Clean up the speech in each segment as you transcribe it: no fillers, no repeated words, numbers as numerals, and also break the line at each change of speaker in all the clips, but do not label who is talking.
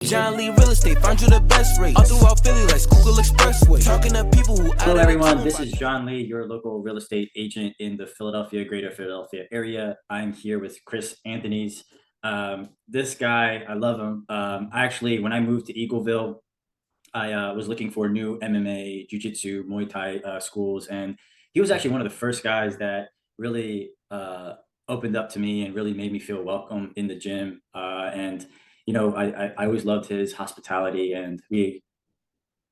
John Lee Real Estate, find you the best rates. All throughout Philly like Schuylkill Expressway. Talking to people who
Hello, everyone. This is John Lee, your local real estate agent in the Greater Philadelphia area. I'm here with Chris Anthonies. This guy, I love him. Actually, when I moved to Eagleville, I was looking for new MMA, Jiu-Jitsu, Muay Thai schools, and he was actually one of the first guys that really opened up to me and really made me feel welcome in the gym. And I always loved his hospitality, and we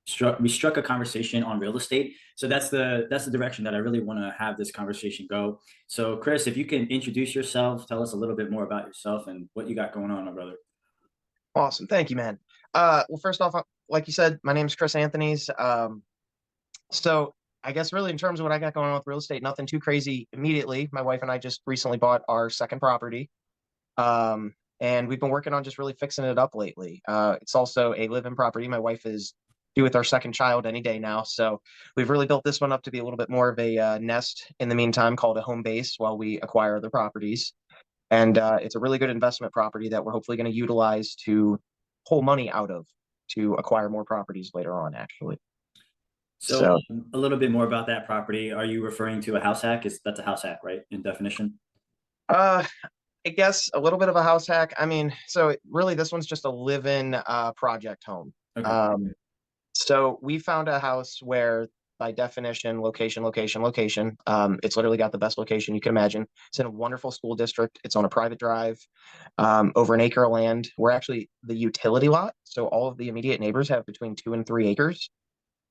struck a conversation on real estate. So that's the direction that I really want to have this conversation go. So, Chris, if you can introduce yourself, tell us a little bit more about yourself and what you got going on, my brother.
Awesome. Thank you, man. Well, first off, like you said, my name is Chris Anthonies. So I guess really in terms of what I got going on with real estate, nothing too crazy immediately. My wife and I just recently bought our second property. And we've been working on just really fixing it up lately. It's also a live-in property. My wife is due with our second child any day now. So we've really built this one up to be a little bit more of a nest in the meantime, called a home base while we acquire other properties. And it's a really good investment property that we're hopefully going to utilize to pull money out of to acquire more properties later on, actually.
So,
So,
a little bit more about that property. Are you referring to a house hack? That's a house hack, right? In definition.
uh, I guess a little bit of a house hack. I mean, really this one's just a live-in project home.
Okay.
Um, so we found a house where, by definition, location, location, location. It's literally got the best location you can imagine. It's in a wonderful school district. It's on a private drive, over an acre of land. We're actually the utility lot, so all of the immediate neighbors have between 2 and 3 acres.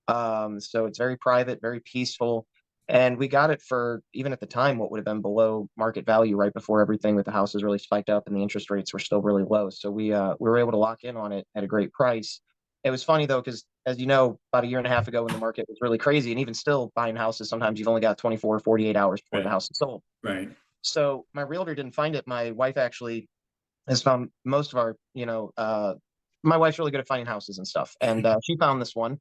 So it's very private, very peaceful. And we got it for, even at the time, what would have been below market value right before everything with the houses really spiked up and the interest rates were still really low. So we were able to lock in on it at a great price. It was funny though, because as you know, about a year and a half ago when the market was really crazy, and even still buying houses, sometimes you've only got 24 or 48 hours before
Right.
the house is sold.
Right.
So my realtor didn't find it. My wife actually has found most of our, my wife's really good at finding houses and stuff. And she found this one.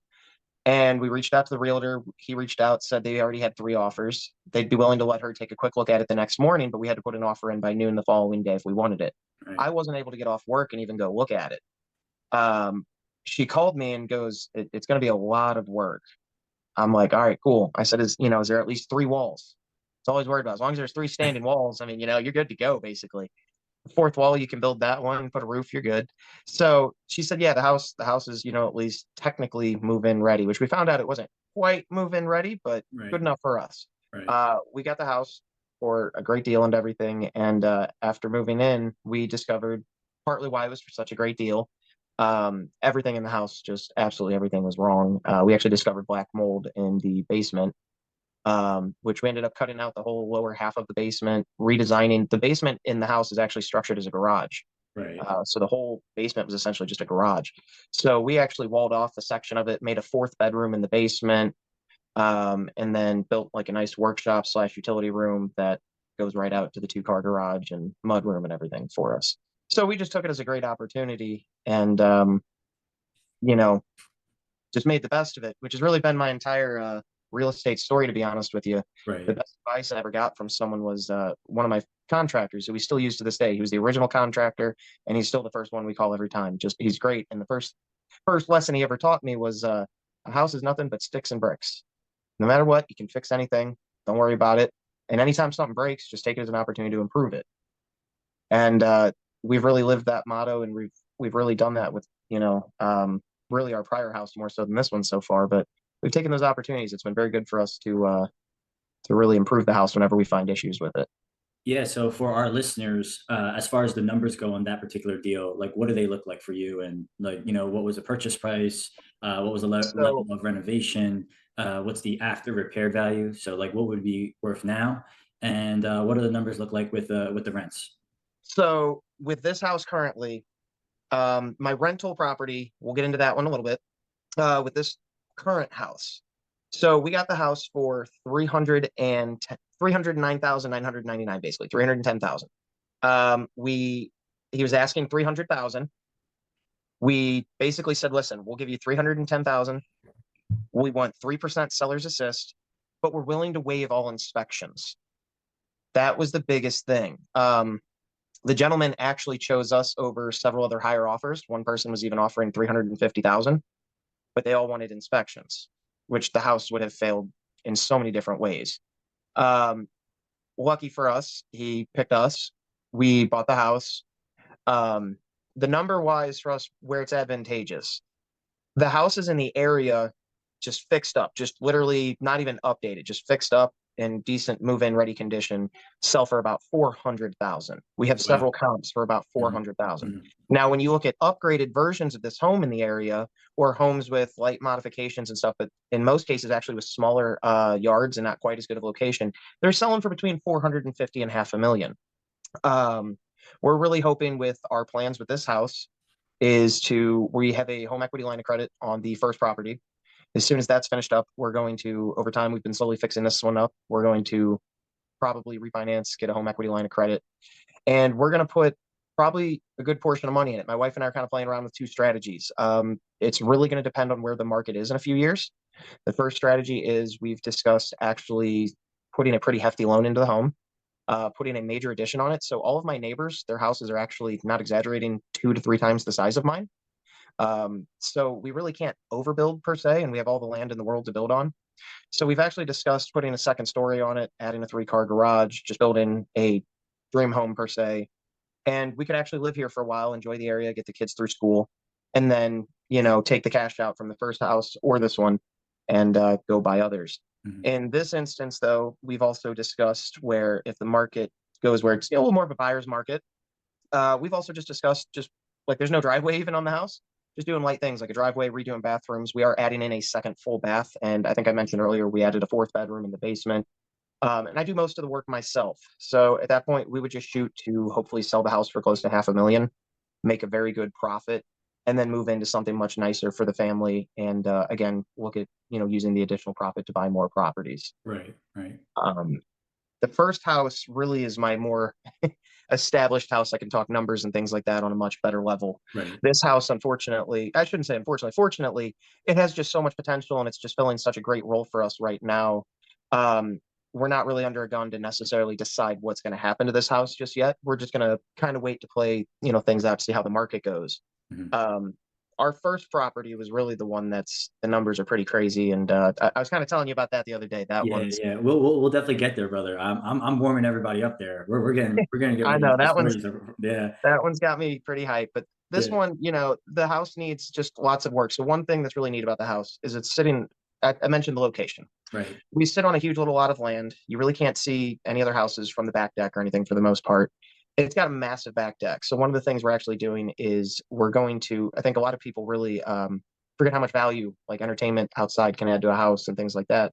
And we reached out to the realtor. He reached out, said they already had 3 offers. They'd be willing to let her take a quick look at it the next morning, but we had to put an offer in by noon the following day if we wanted it.
Right.
I wasn't able to get off work and even go look at it. She called me and goes, it's going to be a lot of work. I'm like, all right, cool. I said, is there at least 3 walls? It's always worried about. As long as there's 3 standing walls, I mean, you're good to go, basically. The fourth wall, you can build that one, put a roof, you're good. So she said, yeah, the house is, at least technically move-in ready, which we found out it wasn't quite move-in ready, but
Right.
good enough for us.
Right.
We got the house for a great deal and everything. And after moving in, we discovered partly why it was for such a great deal. Everything in the house, just absolutely everything was wrong. We actually discovered black mold in the basement, which we ended up cutting out the whole lower half of the basement, redesigning. The basement in the house is actually structured as a garage.
Right.
So the whole basement was essentially just a garage. So we actually walled off a section of it, made a fourth bedroom in the basement, and then built like a nice workshop slash utility room that goes right out to the 2-car garage and mud room and everything for us. So we just took it as a great opportunity and, you know, just made the best of it, which has really been my entire real estate story, to be honest with you. The
Right.
best advice I ever got from someone was one of my contractors who we still use to this day. He was the original contractor, and he's still the first one we call every time. Just he's great. And the first lesson he ever taught me was a house is nothing but sticks and bricks. No matter what, you can fix anything. Don't worry about it. And anytime something breaks, just take it as an opportunity to improve it. And we've really lived that motto, and we've really done that with really our prior house more so than this one so far. But we've taken those opportunities. It's been very good for us to really improve the house whenever we find issues with it.
Yeah. So for our listeners, as far as the numbers go on that particular deal, like what do they look like for you? And like, what was the purchase price? What was the level
So
of renovation? What's the after repair value? So like, what would it be worth now? And what do the numbers look like with the rents?
so with this house currently, my rental property, we'll get into that one a little bit. With this current house. So we got the house for 309,999, basically 310,000. He was asking 300,000. We basically said, listen, we'll give you 310,000. We want 3% seller's assist, but we're willing to waive all inspections. That was the biggest thing. The gentleman actually chose us over several other higher offers. One person was even offering 350,000, but they all wanted inspections, which the house would have failed in so many different ways. Um, Lucky for us, he picked us. We bought the house. Um, the number wise for us, where it's advantageous, the house is in the area, just fixed up, just literally not even updated, just fixed up in decent move-in ready condition, sell for about 400,000. We have
Wow.
several comps for about 400,000.
Mhm.
Now, when you look at upgraded versions of this home in the area, or homes with light modifications and stuff, but in most cases actually with smaller yards and not quite as good of location, they're selling for between 450 and half a million. Um, we're really hoping with our plans with this house is we have a home equity line of credit on the first property. As soon as that's finished up, we're going to, over time, we've been slowly fixing this one up. We're going to probably refinance, get a home equity line of credit, and we're going to put probably a good portion of money in it. My wife and I are kind of playing around with two strategies. It's really going to depend on where the market is in a few years. The first strategy is we've discussed actually putting a pretty hefty loan into the home, putting a major addition on it. So all of my neighbors, their houses are actually, not exaggerating, 2 to 3 times the size of mine. So we really can't overbuild per se, and we have all the land in the world to build on. So we've actually discussed putting a second story on it, adding a 3-car garage, just building a dream home per se. And we could actually live here for a while, enjoy the area, get the kids through school, and then, take the cash out from the first house or this one and go buy others.
Mhm.
In this instance, though, we've also discussed where if the market goes where it's a little more of a buyer's market, we've also just discussed just like there's no driveway even on the house, just doing light things like a driveway, redoing bathrooms. We are adding in a second full bath, and I think I mentioned earlier we added a fourth bedroom in the basement. And I do most of the work myself. So at that point, we would just shoot to hopefully sell the house for close to half a million, make a very good profit, and then move into something much nicer for the family. And again, look at using the additional profit to buy more properties.
Right, right,
Um, the first house really is my more established house. I can talk numbers and things like that on a much better level.
right.
This house, unfortunately, I shouldn't say unfortunately, fortunately, it has just so much potential and it's just filling such a great role for us right now. Um, we're not really under a gun to necessarily decide what's going to happen to this house just yet. We're just going to kind of wait to play, things out to see how the market goes.
Mhm.
Um, our first property was really the one that's the numbers are pretty crazy, and I was kind of telling you about that the other day. That
Yeah,
one's
yeah. We'll definitely get there, brother. I'm warming everybody up there. We're gonna get
I
right
know
into the
that one's
stories. Yeah,
That one's got me pretty hyped, but this
yeah.
one, the house needs just lots of work. So one thing that's really neat about the house is it's sitting. I mentioned the location.
Right,
We sit on a huge little lot of land. You really can't see any other houses from the back deck or anything for the most part. It's got a massive back deck. So one of the things we're actually doing is we're going to. I think a lot of people really forget how much value like entertainment outside can add to a house and things like that.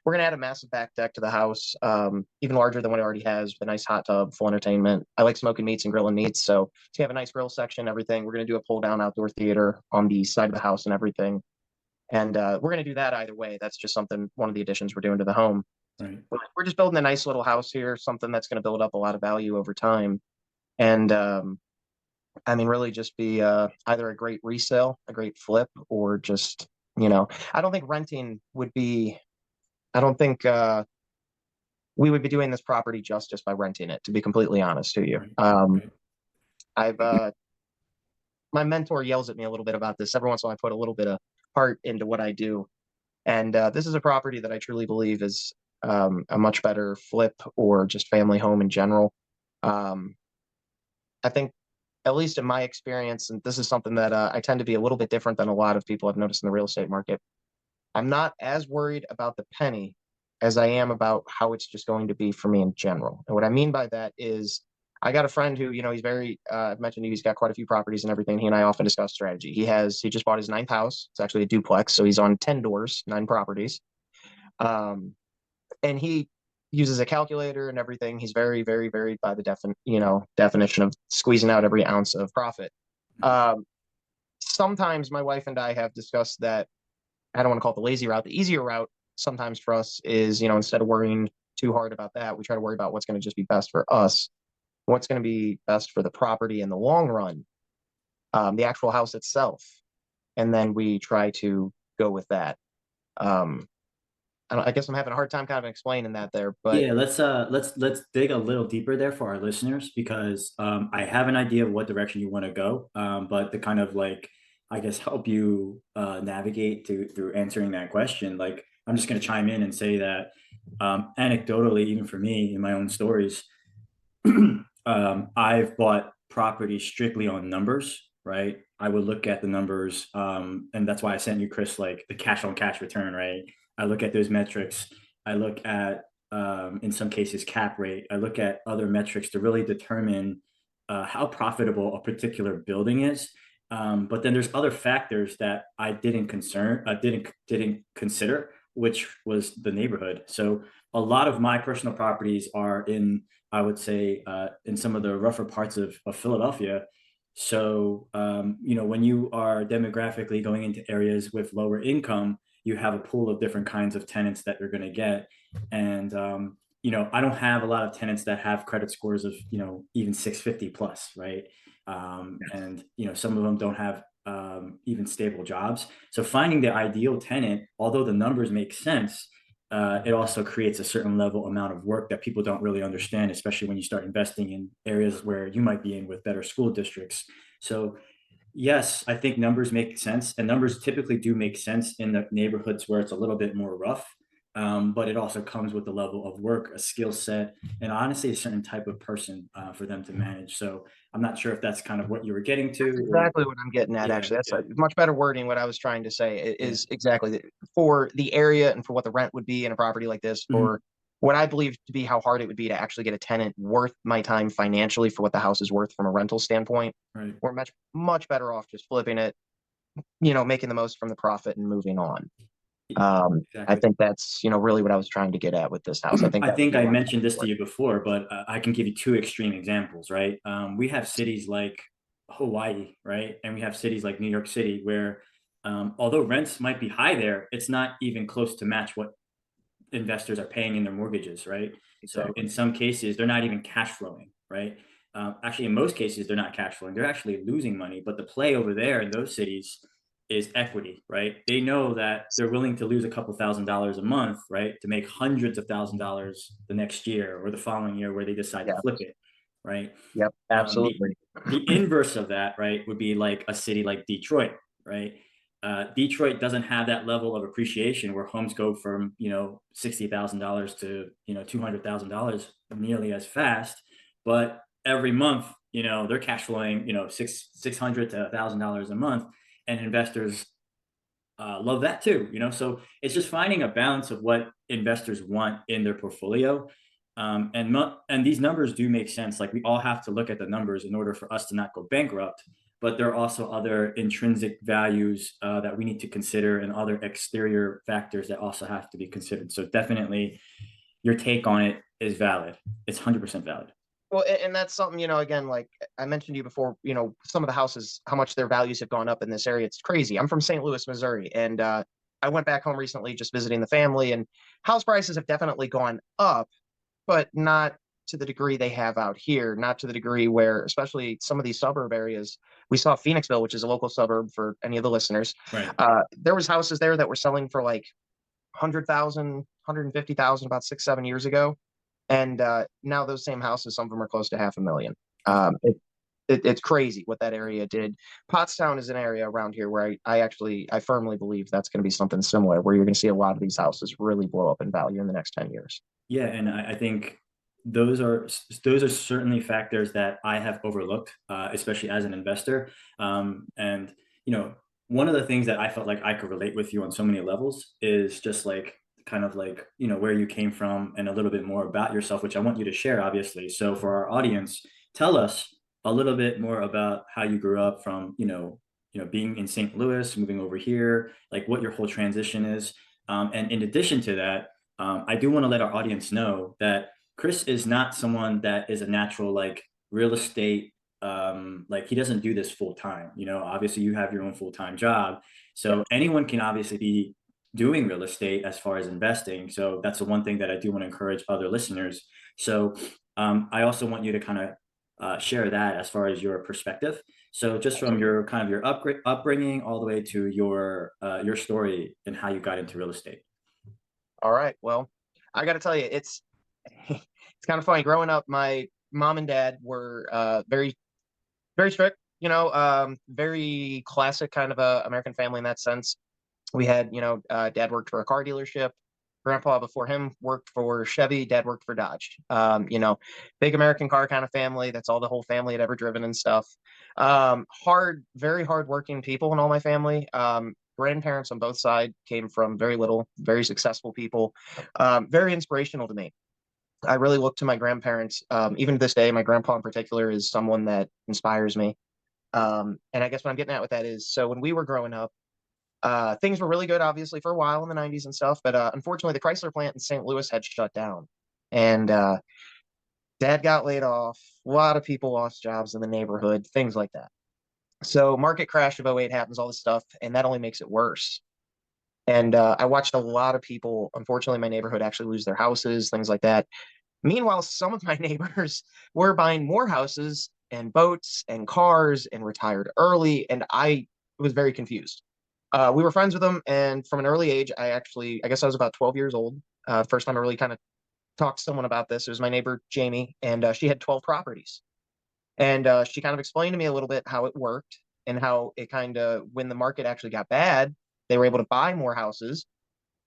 We're gonna add a massive back deck to the house, even larger than what it already has, with a nice hot tub, full entertainment. I like smoking meats and grilling meats, so to have a nice grill section, everything. We're gonna do a pull down outdoor theater on the side of the house and everything. And we're gonna do that either way. That's just something one of the additions we're doing to the home.
right.
But we're just building a nice little house here, something that's gonna build up a lot of value over time. And I mean, really just be either a great resale, a great flip, or just I don't think renting would be. I don't think we would be doing this property justice by renting it, to be completely honest to you.
Right, right.
I've My mentor yells at me a little bit about this. Every once in a while, I put a little bit of heart into what I do, and this is a property that I truly believe is a much better flip or just family home in general. Um, I think, at least in my experience, and this is something that I tend to be a little bit different than a lot of people I've noticed in the real estate market. I'm not as worried about the penny as I am about how it's just going to be for me in general. And what I mean by that is I got a friend who, he's very, I've mentioned he's got quite a few properties and everything. He and I often discuss strategy. He just bought his ninth house. It's actually a duplex. So he's on 10 doors, 9 properties. Um, and he uses a calculator and everything. He's very, very, very by the definition of squeezing out every ounce of profit. Um, Sometimes my wife and I have discussed that I don't want to call it the lazy route. The easier route sometimes for us is, instead of worrying too hard about that, we try to worry about what's going to just be best for us, what's going to be best for the property in the long run, the actual house itself. And then we try to go with that. Um, I guess I'm having a hard time kind of explaining that there, but
Yeah, let's dig a little deeper there for our listeners because I have an idea of what direction you want to go, but to kind of like I guess help you navigate through answering that question, like I'm just going to chime in and say that anecdotally, even for me in my own stories, I've bought property strictly on numbers, right? I would look at the numbers, and that's why I sent you, Chris, like the cash on cash return, right? I look at those metrics. I look at, in some cases, cap rate. I look at other metrics to really determine how profitable a particular building is. But then there's other factors that I didn't consider, which was the neighborhood. So a lot of my personal properties are in, I would say, in some of the rougher parts of Philadelphia. So, when you are demographically going into areas with lower income, you have a pool of different kinds of tenants that you're going to get. And, I don't have a lot of tenants that have credit scores of, even 650 plus, right? And, some of them don't have even stable jobs. So finding the ideal tenant, although the numbers make sense, it also creates a certain level amount of work that people don't really understand, especially when you start investing in areas where you might be in with better school districts. So yes, I think numbers make sense, and numbers typically do make sense in the neighborhoods where it's a little bit more rough. But it also comes with a level of work, a skill set, and honestly, a certain type of person for them to manage. So I'm not sure if that's kind of what you were getting
that's
to, or
exactly what I'm getting at.
yeah,
Actually, that's
yeah,
a much better wording. What I was trying to say
yeah.
is exactly for the area and for what the rent would be in a property like this,
Mhm.
for what I believe to be how hard it would be to actually get a tenant worth my time financially for what the house is worth from a rental standpoint.
Right.
We're much better off just flipping it, making the most from the profit and moving on. I
Exactly.
think that's really what I was trying to get at with this house. I think
I
that would
think
be a
I
lot
mentioned this to
more.
you before, but I can give you two extreme examples, right? We have cities like Hawaii, right? And we have cities like New York City where, although rents might be high there, it's not even close to match what investors are paying in their mortgages, right? So
Exactly.
in some cases, they're not even cash flowing, right? Actually, in most cases, they're not cash flowing. They're actually losing money. But the play over there in those cities is equity, right? They know that they're willing to lose a couple $1,000s a month, right, to make hundreds of $1,000s the next year or the following year where they decide to
Yeah.
flip it, right?
Yep.
Um, the
Absolutely.
the inverse of that, right, would be like a city like Detroit, right? Detroit doesn't have that level of appreciation where homes go from $60,000 to $200,000 nearly as fast, but every month they're cash flowing $600 to $1,000 a month, and investors love that too. So it's just finding a balance of what investors want in their portfolio. And these numbers do make sense. Like we all have to look at the numbers in order for us to not go bankrupt. But there are also other intrinsic values that we need to consider, and other exterior factors that also have to be considered. So definitely, your take on it is valid. It's 100% valid.
Well, and that's something, again, like I mentioned to you before, some of the houses, how much their values have gone up in this area. It's crazy. I'm from St. Louis, Missouri, and I went back home recently just visiting the family, and house prices have definitely gone up, but not to the degree they have out here, not to the degree where, especially some of these suburb areas, we saw Phoenixville, which is a local suburb for any of the listeners.
Right.
There was houses there that were selling for like 100,000, 150,000 about 6, 7 years ago. And now those same houses, some of them are close to 500,000. It's crazy what that area did. Pottstown is an area around here where I firmly believe that's going to be something similar, where you're going to see a lot of these houses really blow up in value in the next 10 years.
Yeah, and I think those are certainly factors that I have overlooked, especially as an investor. And one of the things that I felt like I could relate with you on so many levels is just like kind of like where you came from and a little bit more about yourself, which I want you to share, obviously. So for our audience, tell us a little bit more about how you grew up from being in St. Louis, moving over here, like what your whole transition is. And in addition to that, I do want to let our audience know that Chris is not someone that is a natural like real estate. Like he doesn't do this full time. Obviously you have your own full time job,
Yeah.
so anyone can obviously be doing real estate as far as investing. So that's the one thing that I do want to encourage other listeners. So I also want you to kind of share that as far as your perspective. So just from your kind of your upbringing all the way to your story and how you got into real estate.
All right. Well, I got to tell you, it's it's kind of funny. Growing up, my mom and dad were very very strict. Very classic kind of a American family in that sense. We had, dad worked for a car dealership. Grandpa before him worked for Chevy. Dad worked for Dodge. Big American car kind of family. That's all the whole family had ever driven and stuff. Very hard working people in all my family. Grandparents on both sides came from very little, very successful people. Very inspirational to me. I really look to my grandparents. Even to this day, my grandpa in particular is someone that inspires me. And I guess what I'm getting at with that is, so when we were growing up, things were really good, obviously, for a while in the 90s and stuff. But unfortunately, the Chrysler plant in St. Louis had shut down. And dad got laid off. A lot of people lost jobs in the neighborhood, things like that. So market crash of '08 happens, all this stuff, and that only makes it worse. And I watched a lot of people, unfortunately, in my neighborhood actually lose their houses, things like that. Meanwhile, some of my neighbors were buying more houses and boats and cars and retired early, and I was very confused. We were friends with them, and from an early age, I guess I was about 12 years old. First time I really kind of talked to someone about this. It was my neighbor Jamie, and she had 12 properties, and she kind of explained to me a little bit how it worked and how it kind of, when the market actually got bad, they were able to buy more houses.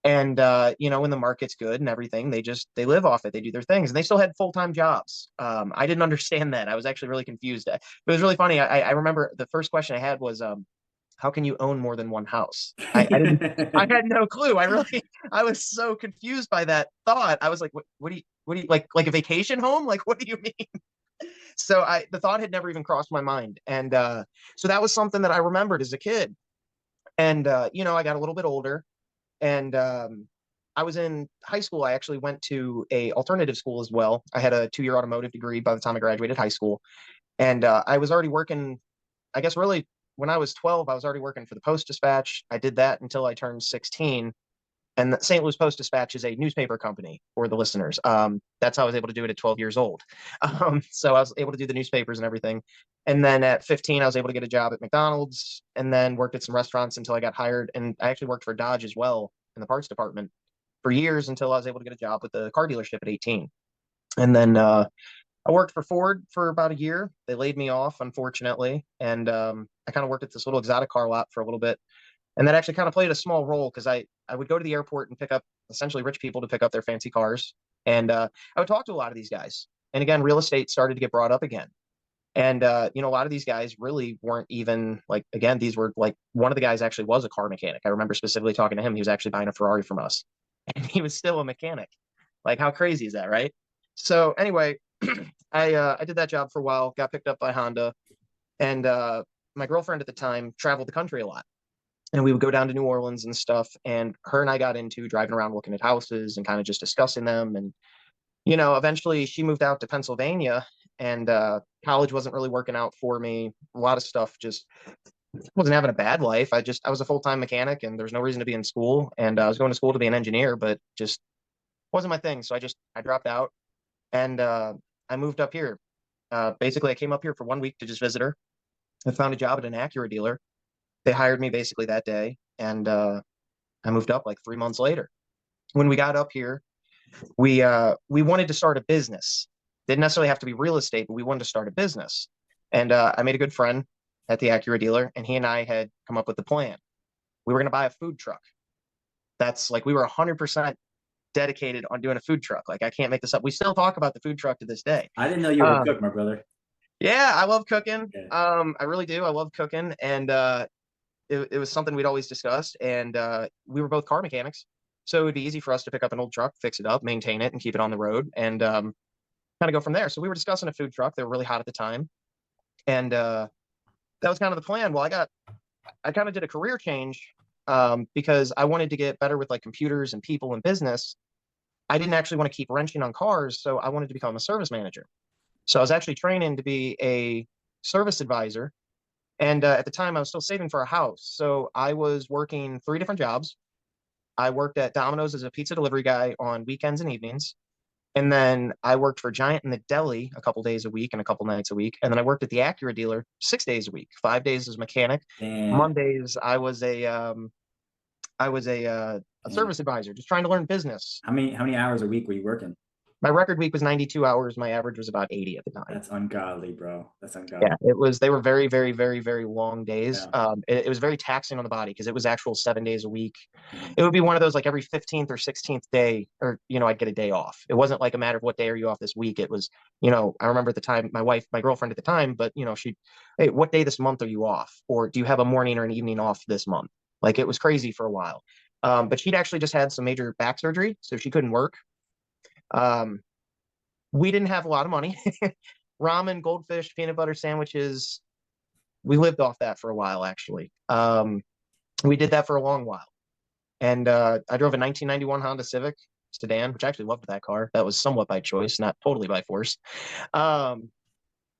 And when the market's good and everything, they live off it. They do their things, and they still had full-time jobs. I didn't understand that. I was actually really confused. But it was really funny. I remember the first question I had was, how can you own more than one house? I didn't. I had no clue. I was so confused by that thought. I was like, what do you like a vacation home? Like, what do you mean? So the thought had never even crossed my mind, and so that was something that I remembered as a kid. And I got a little bit older, and I was in high school. I actually went to a alternative school as well. I had a 2-year automotive degree by the time I graduated high school, and I was already working. I guess really when I was 12, I was already working for the Post Dispatch. I did that until I turned 16. And the St. Louis Post Dispatch is a newspaper company for the listeners. That's how I was able to do it at 12 years old. So I was able to do the newspapers and everything. And then at 15, I was able to get a job at McDonald's, and then worked at some restaurants until I got hired. And I actually worked for Dodge as well in the parts department for years until I was able to get a job with the car dealership at 18. And then I worked for Ford for about a year. They laid me off, unfortunately. And I kind of worked at this little exotic car lot for a little bit. And that actually kind of played a small role because I would go to the airport and pick up essentially rich people to pick up their fancy cars. And I would talk to a lot of these guys. And again, real estate started to get brought up again. And a lot of these guys really weren't even like, again, these were like, one of the guys actually was a car mechanic. I remember specifically talking to him. He was actually buying a Ferrari from us, and he was still a mechanic. Like, how crazy is that, right? So anyway, I did that job for a while, got picked up by Honda, and my girlfriend at the time traveled the country a lot. And we would go down to New Orleans and stuff. And her and I got into driving around looking at houses and kind of just discussing them. And, eventually she moved out to Pennsylvania, and college wasn't really working out for me. A lot of stuff just wasn't having a bad life. I was a full-time mechanic, and there was no reason to be in school. And I was going to school to be an engineer, but just wasn't my thing. So I dropped out, and I moved up here. Basically, I came up here for 1 week to just visit her. I found a job at an Acura dealer. They hired me basically that day, and I moved up like 3 months later. When we got up here, we wanted to start a business. Didn't necessarily have to be real estate, but we wanted to start a business. And I made a good friend at the Acura dealer, and he and I had come up with the plan. We were going to buy a food truck. That's like, we were 100% dedicated on doing a food truck. Like, I can't make this up. We still talk about the food truck to this day.
I didn't know you were a cook, my brother.
Yeah, I love cooking.
Yeah.
I really do. I love cooking, and it was something we'd always discussed, and we were both car mechanics, so it would be easy for us to pick up an old truck, fix it up, maintain it, and keep it on the road, and kind of go from there. So we were discussing a food truck. They were really hot at the time, and that was kind of the plan. Well, I kind of did a career change because I wanted to get better with like computers and people and business. I didn't actually want to keep wrenching on cars, so I wanted to become a service manager. So I was actually training to be a service advisor. And at the time, I was still saving for a house. So I was working 3 different jobs. I worked at Domino's as a pizza delivery guy on weekends and evenings. And then I worked for Giant in the deli a couple days a week and a couple nights a week. And then I worked at the Acura dealer 6 days a week, 5 days as a mechanic.
Damn.
Mondays, I I was a service advisor, just trying to learn business.
How many hours a week were you working?
My record week was 92 hours. My average was about 80 at the time.
That's ungodly, bro. That's ungodly.
Yeah, it was. They were very, very, very, very long days.
Yeah.
It was very taxing on the body because it was actual 7 days a week.
Mhm.
It would be one of those like every 15th or 16th day, or I'd get a day off. It wasn't like a matter of what day are you off this week. It was, I remember at the time, my girlfriend at the time, but hey, what day this month are you off? Or do you have a morning or an evening off this month? Like it was crazy for a while. But she'd actually just had some major back surgery, so she couldn't work. Um, we didn't have a lot of money. Ramen, goldfish, peanut butter sandwiches. We lived off that for a while, actually. We did that for a long while. And I drove a 1991 Honda Civic sedan, which I actually loved that car. That was somewhat by choice, not totally by force. And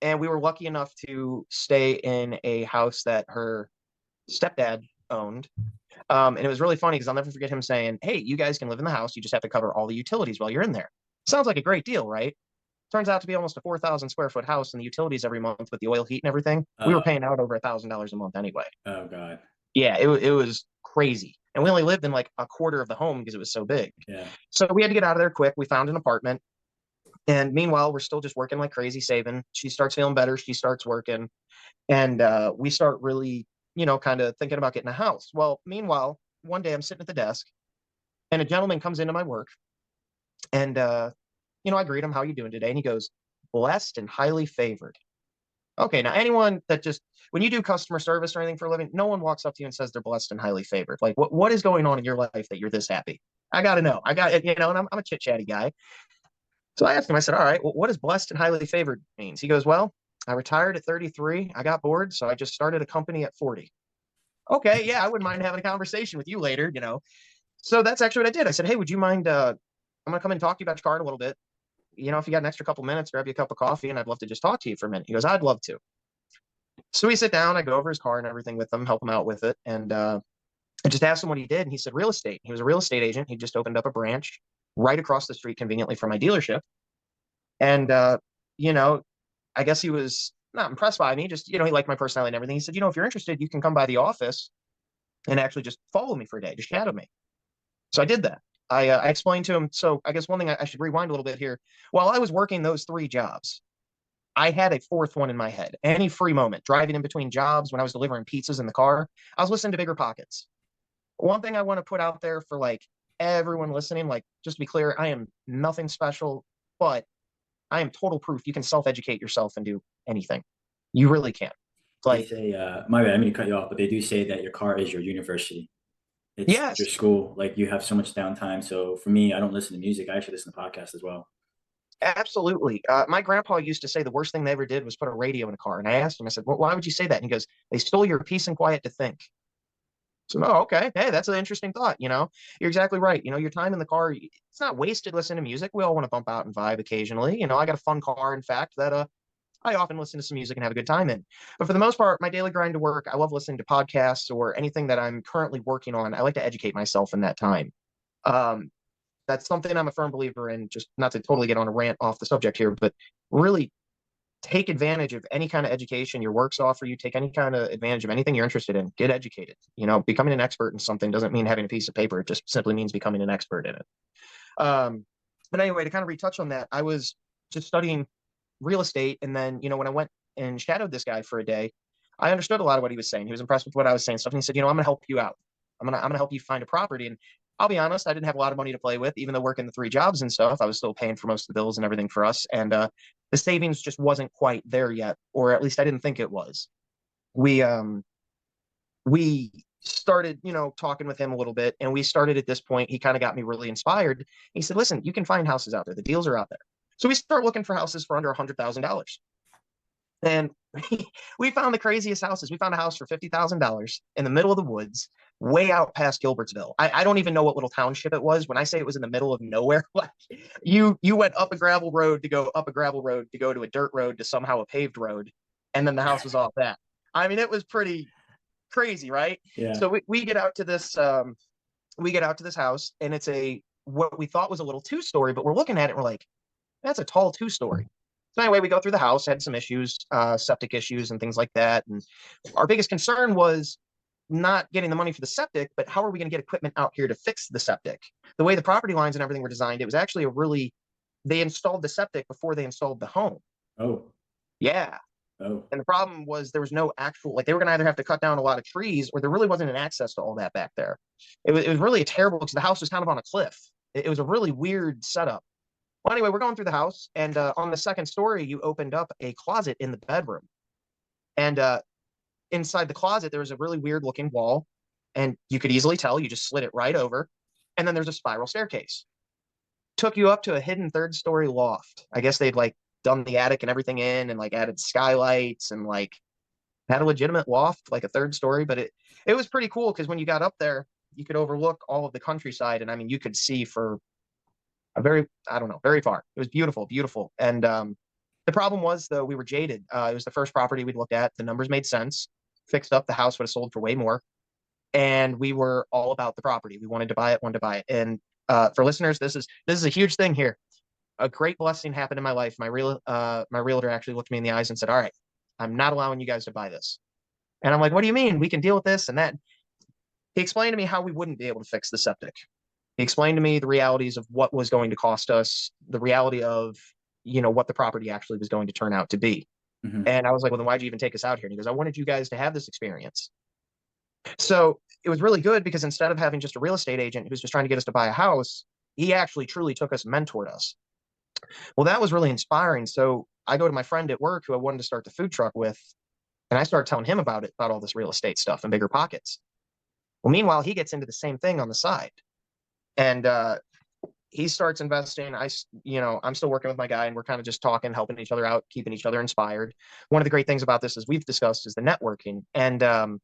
we were lucky enough to stay in a house that her stepdad owned. And it was really funny because I'll never forget him saying, "Hey, you guys can live in the house. You just have to cover all the utilities while you're in there." Sounds like a great deal, right? Turns out to be almost a 4,000 square foot house, and the utilities every month with the oil heat and everything. We were paying out over $1,000 a month anyway.
Oh God.
Yeah, it was crazy. And we only lived in like a quarter of the home because it was so big.
Yeah.
So we had to get out of there quick. We found an apartment. And meanwhile, we're still just working like crazy, saving. She starts feeling better. She starts working. And we start really, kind of thinking about getting a house. Well, meanwhile, one day I'm sitting at the desk and a gentleman comes into my work. And, I greet him, "How are you doing today?" And he goes, "Blessed and highly favored." Okay, now anyone that when you do customer service or anything for a living, no one walks up to you and says they're blessed and highly favored. Like, what is going on in your life that you're this happy? I got to know. And I'm a chit chatty guy. So I asked him, I said, "All right, well, what does blessed and highly favored means?" He goes, "Well, I retired at 33. I got bored, so I just started a company at 40. Okay, yeah, I wouldn't mind having a conversation with you later. So that's actually what I did. I said, "Hey, would you mind? I'm going to come and talk to you about your car in a little bit. If you got an extra couple minutes, grab you a cup of coffee, and I'd love to just talk to you for a minute." He goes, "I'd love to." So we sit down, I go over his car and everything with him, help him out with it. And I just asked him what he did. And he said real estate. He was a real estate agent. He just opened up a branch right across the street conveniently from my dealership. And, I guess he was not impressed by me. Just, he liked my personality and everything. He said, "If you're interested, you can come by the office and actually just follow me for a day, just shadow me." So I did that. I explained to him. So I guess one thing I should rewind a little bit here. While I was working those 3 jobs, I had a fourth one in my head. Any free moment, driving in between jobs, when I was delivering pizzas in the car, I was listening to Bigger Pockets. One thing I want to put out there for like everyone listening, like just to be clear, I am nothing special, but I am total proof you can self-educate yourself and do anything. You really can.
They say, my bad, I mean to cut you off, but they do say that your car is your university. It's
yes,
your school. Like you have so much downtime. So for me, I don't listen to music. I actually listen to podcasts as well.
absolutely. My grandpa used to say the worst thing they ever did was put a radio in a car. And I asked him, I said, "Well, why would you say that?" And he goes, "They stole your peace and quiet to think." So, oh, okay. Hey, that's an interesting thought. You're exactly right. Your time in the car, it's not wasted listening to music. We all want to bump out and vibe occasionally. I got a fun car, in fact, that I often listen to some music and have a good time in. But for the most part, my daily grind to work, I love listening to podcasts or anything that I'm currently working on. I like to educate myself in that time. Um, that's something I'm a firm believer in, just not to totally get on a rant off the subject here, but really take advantage of any kind of education your works offer you. Take any kind of advantage of anything you're interested in. Get educated. Becoming an expert in something doesn't mean having a piece of paper. It just simply means becoming an expert in it. But anyway, to kind of retouch on that, I was just studying real estate. And then, when I went and shadowed this guy for a day, I understood a lot of what he was saying. He was impressed with what I was saying stuff. And he said, "I'm going to help you out. I'm gonna help you find a property." And I'll be honest, I didn't have a lot of money to play with, even though working the 3 jobs and stuff, I was still paying for most of the bills and everything for us. And the savings just wasn't quite there yet, or at least I didn't think it was. We started, talking with him a little bit, and we started at this point. He kind of got me really inspired. He said, "Listen, you can find houses out there. The deals are out there." So we start looking for houses for under $100,000. And we found the craziest houses. We found a house for $50,000 in the middle of the woods, way out past Gilbertsville. I don't even know what little township it was. When I say it was in the middle of nowhere, like you went up a gravel road to go up a gravel road to go to a dirt road to somehow a paved road, and then the house was off that. I mean, it was pretty crazy, right?
Yeah.
So we get out to this house, and it's what we thought was a little 2-story, but we're looking at it and we're like, that's a tall 2-story. So anyway, we go through the house, had some issues, septic issues and things like that. And our biggest concern was not getting the money for the septic, but how are we going to get equipment out here to fix the septic? The way the property lines and everything were designed, it was actually they installed the septic before they installed the home.
Oh,
Yeah.
oh,
And the problem was there was no actual, like they were going to either have to cut down a lot of trees or there really wasn't an access to all that back there. It was really terrible because the house was kind of on a cliff. It was a really weird setup. Well, anyway, we're going through the house, and on the second story, you opened up a closet in the bedroom. And inside the closet, there was a really weird looking wall, and you could easily tell you just slid it right over. And then there's a spiral staircase. Took you up to a hidden third story loft. I guess they'd like done the attic and everything in and like added skylights and like had a legitimate loft, like a third story. But it was pretty cool because when you got up there, you could overlook all of the countryside. And I mean, you could see for a very, I don't know, very far. It was beautiful, beautiful. And the problem was, though, we were jaded. It was the first property we'd looked at. The numbers made sense. Fixed up, the house would have sold for way more. And we were all about the property. We wanted to buy it, wanted to buy it. And for listeners, this is a huge thing here. A great blessing happened in my life. My realtor actually looked me in the eyes and said, "All right, I'm not allowing you guys to buy this." And I'm like, "What do you mean? We can deal with this and that." He explained to me how we wouldn't be able to fix the septic. He explained to me the realities of what was going to cost us, the reality of, what the property actually was going to turn out to be.
mm-hmm.
And I was like, "Well, then why'd you even take us out here?" And he goes, "I wanted you guys to have this experience." So it was really good because instead of having just a real estate agent who's just trying to get us to buy a house, he actually truly took us and mentored us. Well, that was really inspiring. So I go to my friend at work who I wanted to start the food truck with, and I started telling him about it, about all this real estate stuff and bigger pockets. Well, meanwhile, he gets into the same thing on the side. And he starts investing. I'm still working with my guy and we're kind of just talking, helping each other out, keeping each other inspired. One of the great things about this, as we've discussed, is the networking. And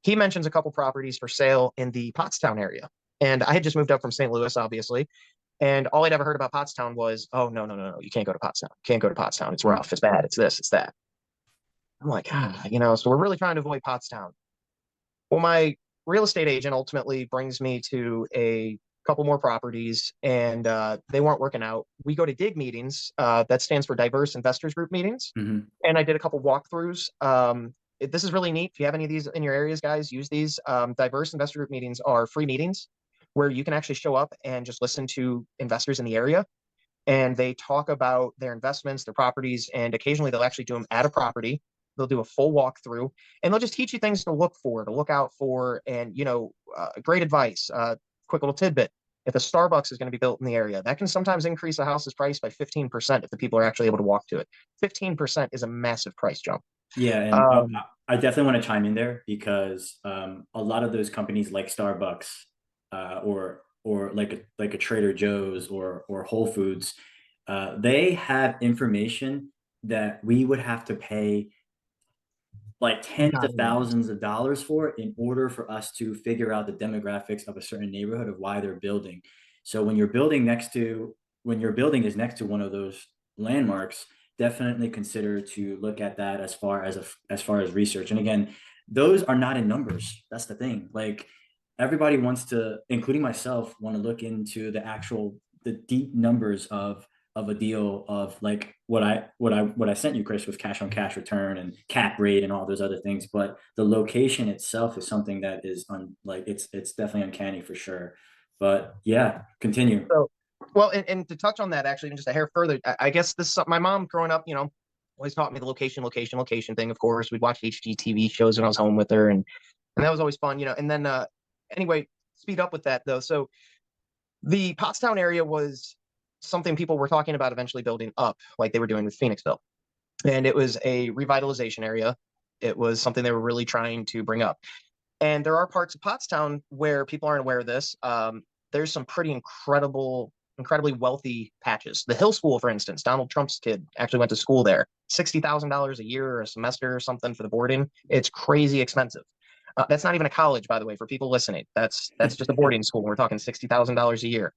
he mentions a couple properties for sale in the Pottstown area. And I had just moved up from St. Louis, obviously. And all I'd ever heard about Pottstown was, "Oh, no, no, no, no, you can't go to Pottstown. You can't go to Pottstown. It's rough. It's bad. It's this, it's that." I'm like, so we're really trying to avoid Pottstown. Well, my real estate agent ultimately brings me to a couple more properties and they weren't working out. We go to DIG meetings. That stands for Diverse Investors Group meetings.
Mm-hmm.
And I did a couple walkthroughs. This is really neat. If you have any of these in your areas, guys, use these. Diverse Investor Group meetings are free meetings where you can actually show up and just listen to investors in the area. And they talk about their investments, their properties, and occasionally they'll actually do them at a property. They'll do a full walkthrough and they'll just teach you things to look for, to look out for. And, great advice. Quick little tidbit. If a Starbucks is going to be built in the area, that can sometimes increase a house's price by 15% if the people are actually able to walk to it. 15% is a massive price jump.
Yeah, and I definitely want to chime in there because a lot of those companies like Starbucks or like a Trader Joe's or Whole Foods, they have information that we would have to pay like tens of thousands of dollars for in order for us to figure out the demographics of a certain neighborhood of why they're building. So when your building is next to one of those landmarks, definitely consider to look at that as far as research. And again, those are not in numbers. That's the thing. Like everybody wants to, including myself, want to look into the deep numbers of a deal of like what I sent you, Chris, with cash on cash return and cap rate and all those other things. But the location itself is something that is it's definitely uncanny for sure. But yeah, continue.
So, well, and to touch on that, actually, even just a hair further, I guess this is something my mom growing up, always taught me the location thing. Of course, we'd watch HGTV shows when I was home with her, and that was always fun, And then, anyway, speed up with that though. So the Pottstown area was something people were talking about eventually building up, like they were doing with Phoenixville, and it was a revitalization area. It was something they were really trying to bring up. And there are parts of Pottstown where people aren't aware of this. There's some pretty incredibly wealthy patches. The Hill School, for instance, Donald Trump's kid actually went to school there. $60,000 a year or a semester or something for the boarding. It's crazy expensive. That's not even a college, by the way, for people listening. That's just a boarding school. We're talking $60,000 a year.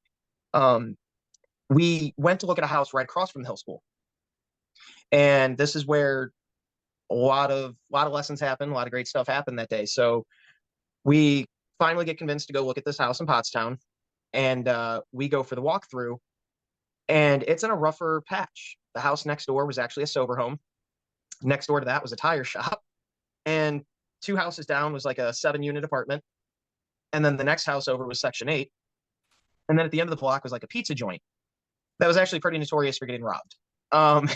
We went to look at a house right across from the Hill School, and this is where a lot of lessons happen. A lot of great stuff happened that day. So we finally get convinced to go look at this house in Pottstown, and we go for the walkthrough, and it's in a rougher patch. The house next door was actually a sober home. Next door to that was a tire shop. And 2 houses down was like a 7-unit apartment. And then the next house over was Section 8. And then at the end of the block was like a pizza joint that was actually pretty notorious for getting robbed. Um,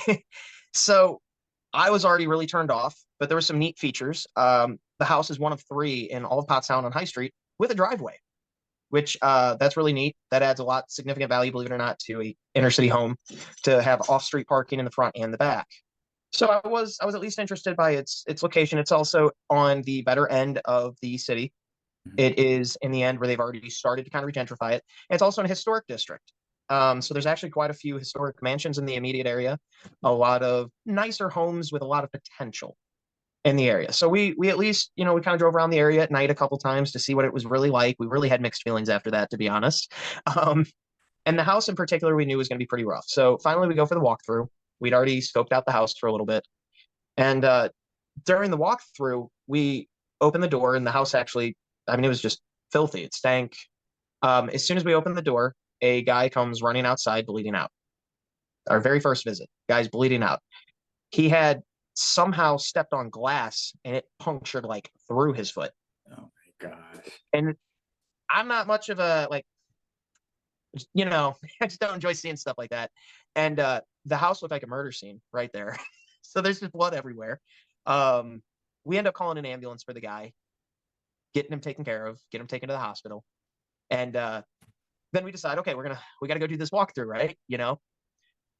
so I was already really turned off, but there were some neat features. The house is one of 3 in all of Pottstown on High Street with a driveway, which that's really neat. That adds a lot significant value, believe it or not, to a inner city home to have off-street parking in the front and the back. So I was at least interested by its location. It's also on the better end of the city. It is in the end where they've already started to kind of regentrify it. And it's also in a historic district. So there's actually quite a few historic mansions in the immediate area, a lot of nicer homes with a lot of potential in the area. So we at least, we kind of drove around the area at night a couple times to see what it was really like. We really had mixed feelings after that, to be honest. Um, and the house in particular we knew was going to be pretty rough. So finally we go for the walkthrough. We'd already scoped out the house for a little bit. And during the walkthrough, we opened the door and the house actually, I mean, it was just filthy. It stank. As soon as we opened the door, a guy comes running outside bleeding out. Our very first visit, guy's bleeding out. He had somehow stepped on glass and it punctured like through his foot.
Oh my gosh.
And I'm not much of a like, I just don't enjoy seeing stuff like that. And the house looked like a murder scene right there. So there's just blood everywhere. We end up calling an ambulance for the guy, getting him taken care of, get him taken to the hospital. And then we decide, okay, we got to go do this walkthrough, right?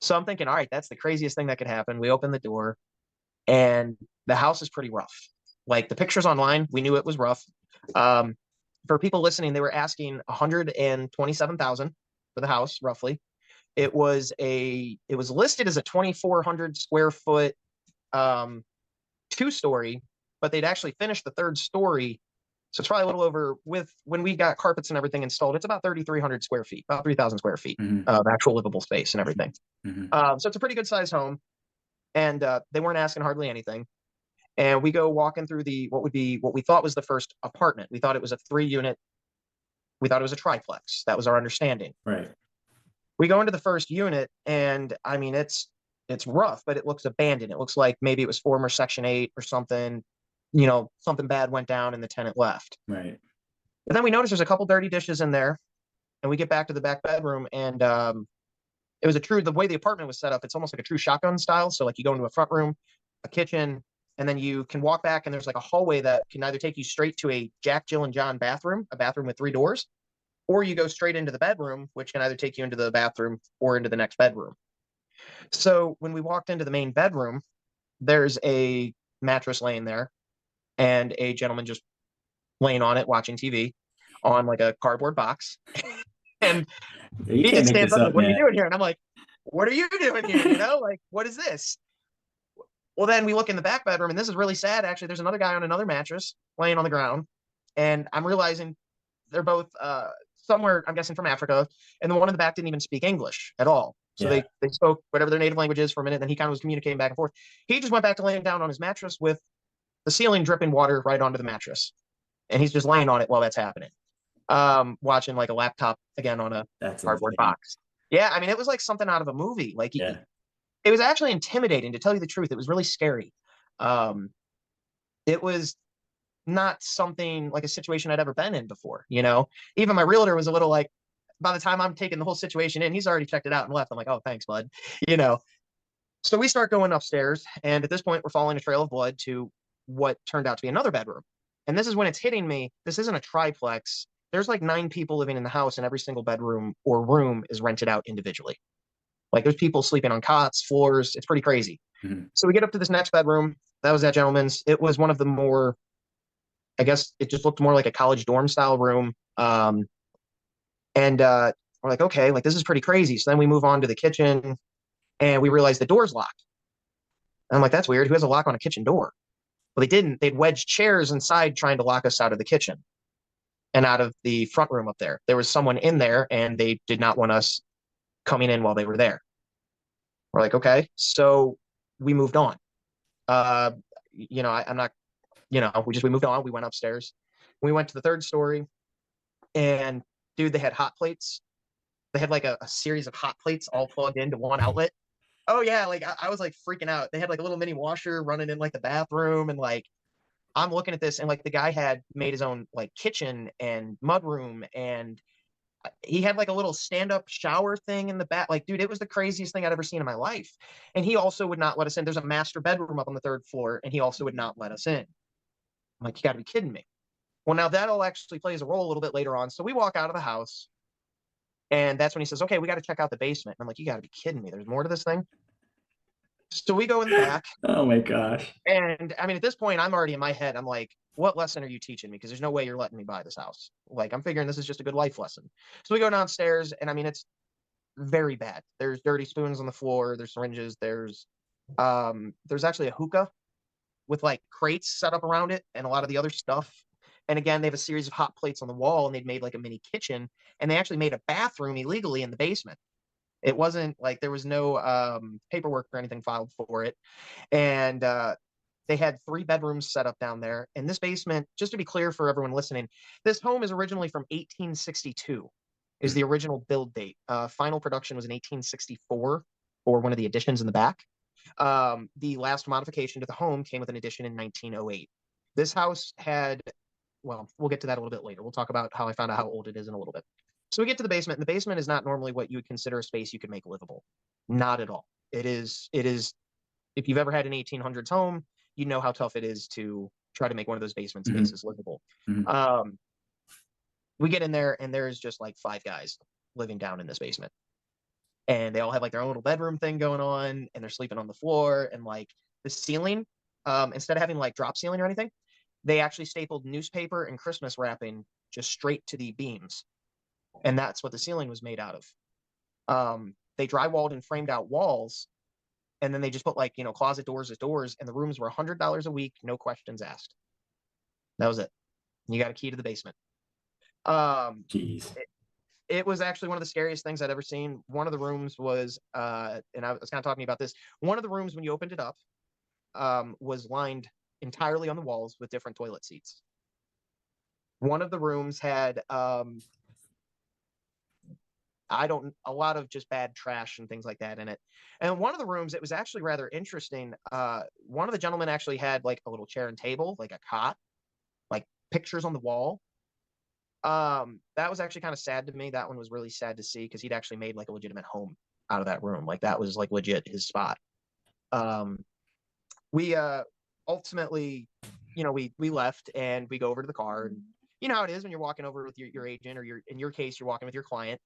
So I'm thinking, all right, that's the craziest thing that could happen. We open the door and the house is pretty rough. Like the pictures online, we knew it was rough. For people listening, they were asking 127,000 for the house, roughly. It was listed as a 2,400 square foot 2-story, but they'd actually finished the 3rd story. So it's probably a little over when we got carpets and everything installed, it's about 3,300 square feet, about 3,000 square feet of actual livable space and everything. So it's a pretty good sized home. And they weren't asking hardly anything. And we go walking through what we thought was the first apartment. We thought it was a 3-unit. We thought it was a triplex. That was our understanding.
Right.
We go into the first unit and I mean, it's rough, but it looks abandoned. It looks like maybe it was former Section 8 or something. Something bad went down and the tenant left.
Right.
But then we notice there's a couple dirty dishes in there, and we get back to the back bedroom, and it was the way the apartment was set up, it's almost like a true shotgun style. So like you go into a front room, a kitchen, and then you can walk back, and there's like a hallway that can either take you straight to a Jack, Jill, and John bathroom, a bathroom with 3 doors, or you go straight into the bedroom, which can either take you into the bathroom or into the next bedroom. So when we walked into the main bedroom, there's a mattress laying there and a gentleman just laying on it, watching TV on like a cardboard box. And
You
he
can't
just
make
stands
this
up,
up,
what are you
man.
doing here? And I'm like, what are you doing here? Like, what is this? Well, then we look in the back bedroom, and this is really sad. Actually, there's another guy on another mattress laying on the ground. And I'm realizing they're both somewhere, I'm guessing from Africa. And the one in the back didn't even speak English at all. So
Yeah.
they spoke whatever their native language is for a minute. Then he kind of was communicating back and forth. He just went back to laying down on his mattress with the ceiling dripping water right onto the mattress. And he's just laying on it while that's happening. Watching like a laptop again on a
That's
cardboard
insane.
box. Yeah, I mean, it was like something out of a movie. Like
Yeah.
it was actually intimidating, to tell you the truth. It was really scary. It was not something like a situation I'd ever been in before. Even my realtor was a little like, by the time I'm taking the whole situation in, he's already checked it out and left. I'm like, oh, thanks, bud. So we start going upstairs, and at this point, we're following a trail of blood to what turned out to be another bedroom. And this is when it's hitting me. This isn't a triplex. There's like 9 people living in the house, and every single bedroom or room is rented out individually. Like there's people sleeping on cots, floors. It's pretty crazy. So we get up to this next bedroom. That was that gentleman's. It was one of the more, I guess it just looked more like a college dorm style room. And we're like, okay, like this is pretty crazy. So then we move on to the kitchen, and we realize the door's locked. And I'm like, that's weird. Who has a lock on a kitchen door? Well, they didn't. They'd wedged chairs inside trying to lock us out of the kitchen and out of the front room up there. There was someone in there, and they did not want us coming in while they were there. We're like, okay. So we moved on. I'm not, we moved on. We went upstairs. We went to the 3rd story, and dude, they had hot plates. They had like a series of hot plates all plugged into one outlet. Oh yeah, like I was like freaking out. They had like a little mini washer running in like the bathroom, and like I'm looking at this and like the guy had made his own like kitchen and mudroom, and he had like a little stand-up shower thing in the back. Like, dude, it was the craziest thing I'd ever seen in my life. And he also would not let us in. There's a master bedroom up on the third floor, and he also would not let us in. I'm like, you got to be kidding me. Well, now that'll actually plays a role a little bit later on. So we walk out of the house, and that's when he says, okay, we got to check out the basement. And I'm like, you got to be kidding me. There's more to this thing. So we go in the back.
Oh my gosh.
And I mean, at this point, I'm already in my head. I'm like, what lesson are you teaching me? Because there's no way you're letting me buy this house. Like, I'm figuring this is just a good life lesson. So we go downstairs, and I mean, it's very bad. There's dirty spoons on the floor. There's syringes. There's actually a hookah with like crates set up around it and a lot of the other stuff. And again, they have a series of hot plates on the wall, and they'd made like a mini kitchen, and they actually made a bathroom illegally in the basement. It wasn't like there was no paperwork or anything filed for it. And they had 3 bedrooms set up down there. And this basement, just to be clear for everyone listening, this home is originally from 1862, is the original build date. Final production was in 1864 for one of the additions in the back. The last modification to the home came with an addition in 1908. This house had, well, we'll get to that a little bit later. We'll talk about how I found out how old it is in a little bit. So we get to the basement, and the basement is not normally what you would consider a space you could make livable. Not at all. It is, if you've ever had an 1800s home, you know how tough it is to try to make one of those basement spaces livable. Um, we get in there, and there's just like 5 guys living down in this basement, and they all have like their own little bedroom thing going on, and they're sleeping on the floor, and like the ceiling, instead of having like drop ceiling or anything, they actually stapled newspaper and Christmas wrapping just straight to the beams, and that's what the ceiling was made out of. They drywalled and framed out walls, and then they just put like, closet doors as doors, and the rooms were $100 a week, no questions asked. That was it. You got a key to the basement.
Jeez.
It was actually one of the scariest things I'd ever seen. One of the rooms was, and I was kind of talking about this. One of the rooms, when you opened it up, was lined entirely on the walls with different toilet seats. One of the rooms had, a lot of just bad trash and things like that in it. And one of the rooms, it was actually rather interesting. One of the gentlemen actually had like a little chair and table, like a cot, like pictures on the wall. That was actually kind of sad to me. That one was really sad to see, because he'd actually made like a legitimate home out of that room. Like that was like legit his spot. We ultimately, we left, and we go over to the car, and you know how it is when you're walking over with your agent, or in your case, you're walking with your client,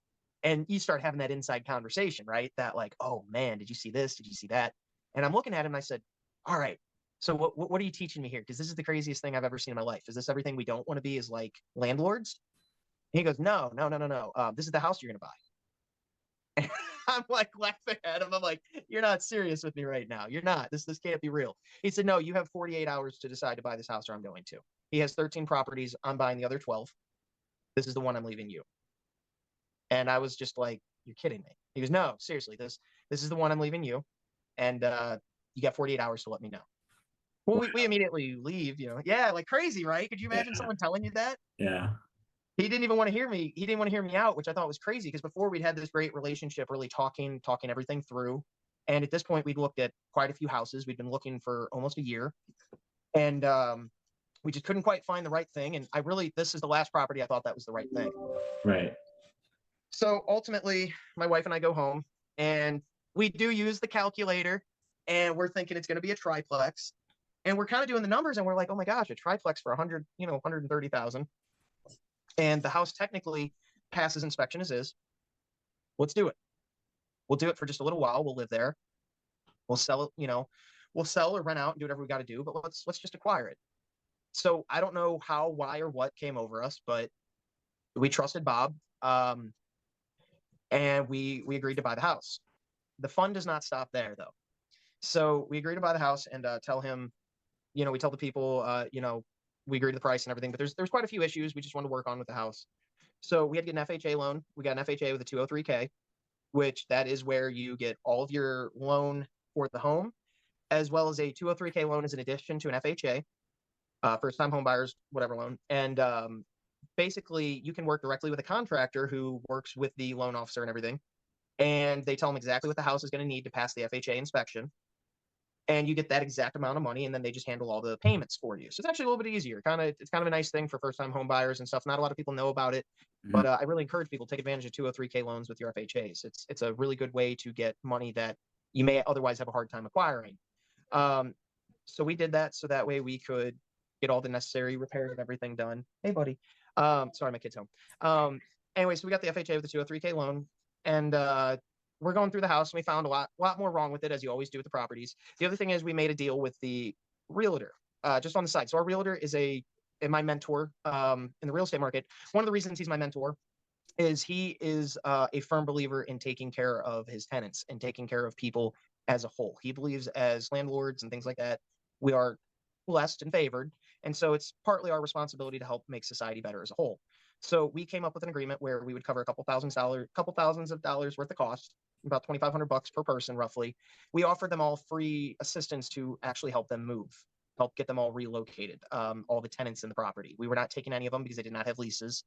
and you start having that inside conversation, right? That like, oh man, did you see this? Did you see that? And I'm looking at him, and I said, all right, so what are you teaching me here? Because this is the craziest thing I've ever seen in my life. Is this everything we don't want to be as like landlords? And he goes, no, no, no, no, no. This is the house you're going to buy. And I'm like laughing at him. I'm like, you're not serious with me right now. You're not. This can't be real. He said, no, you have 48 hours to decide to buy this house, or I'm going to. He has 13 properties. I'm buying the other 12. This is the one I'm leaving you. And I was just like, you're kidding me. He goes, no, seriously, this is the one I'm leaving you. And you got 48 hours to let me know. Well, we immediately leave, Yeah, like crazy, right? Could you imagine someone telling you that?
Yeah.
He didn't even want to hear me. He didn't want to hear me out, which I thought was crazy, because before we'd had this great relationship, really talking everything through. And at this point, we'd looked at quite a few houses. We'd been looking for almost a year, and we just couldn't quite find the right thing. And this is the last property I thought that was the right thing.
Right.
So ultimately, my wife and I go home, and we do use the calculator, and we're thinking it's going to be a triplex, and we're kind of doing the numbers, and we're like, oh my gosh, a triplex for 130,000. And the house technically passes inspection as is. Let's do it. We'll do it for just a little while. We'll live there. We'll sell it, we'll sell or rent out and do whatever we got to do, but let's just acquire it. So I don't know how, why, or what came over us, but we trusted Bob, and we agreed to buy the house. The fun does not stop there, though. So we agreed to buy the house, and tell him, we tell the people, we agreed to the price and everything, but there's quite a few issues we just wanted to work on with the house. So we had to get an FHA loan. We got an FHA with a 203K, which that is where you get all of your loan for the home, as well as a 203K loan as an addition to an FHA, first time home buyers, whatever loan. And basically you can work directly with a contractor who works with the loan officer and everything. And they tell them exactly what the house is going to need to pass the FHA inspection. and you get that exact amount of money, and then they just handle all the payments for you. So it's actually a little bit easier. It's kind of a nice thing for first time home buyers and stuff. Not a lot of people know about it, but I really encourage people to take advantage of 203K loans with your FHAs. It's a really good way to get money that you may otherwise have a hard time acquiring. So we did that so that way we could get all the necessary repairs and everything done. Hey, buddy. Sorry, my kid's home. Anyway, so we got the FHA with the 203K loan, and we're going through the house, and we found a lot more wrong with it, as you always do with the properties. The other thing is we made a deal with the realtor, just on the side. So our realtor is my mentor in the real estate market. One of the reasons he's my mentor is he is a firm believer in taking care of his tenants and taking care of people as a whole. He believes as landlords and things like that, we are blessed and favored. And so it's partly our responsibility to help make society better as a whole. So we came up with an agreement where we would cover a couple thousands of dollars worth of cost, about $2,500 per person, roughly. We offered them all free assistance to actually help them move, help get them all relocated, all the tenants in the property. We were not taking any of them because they did not have leases.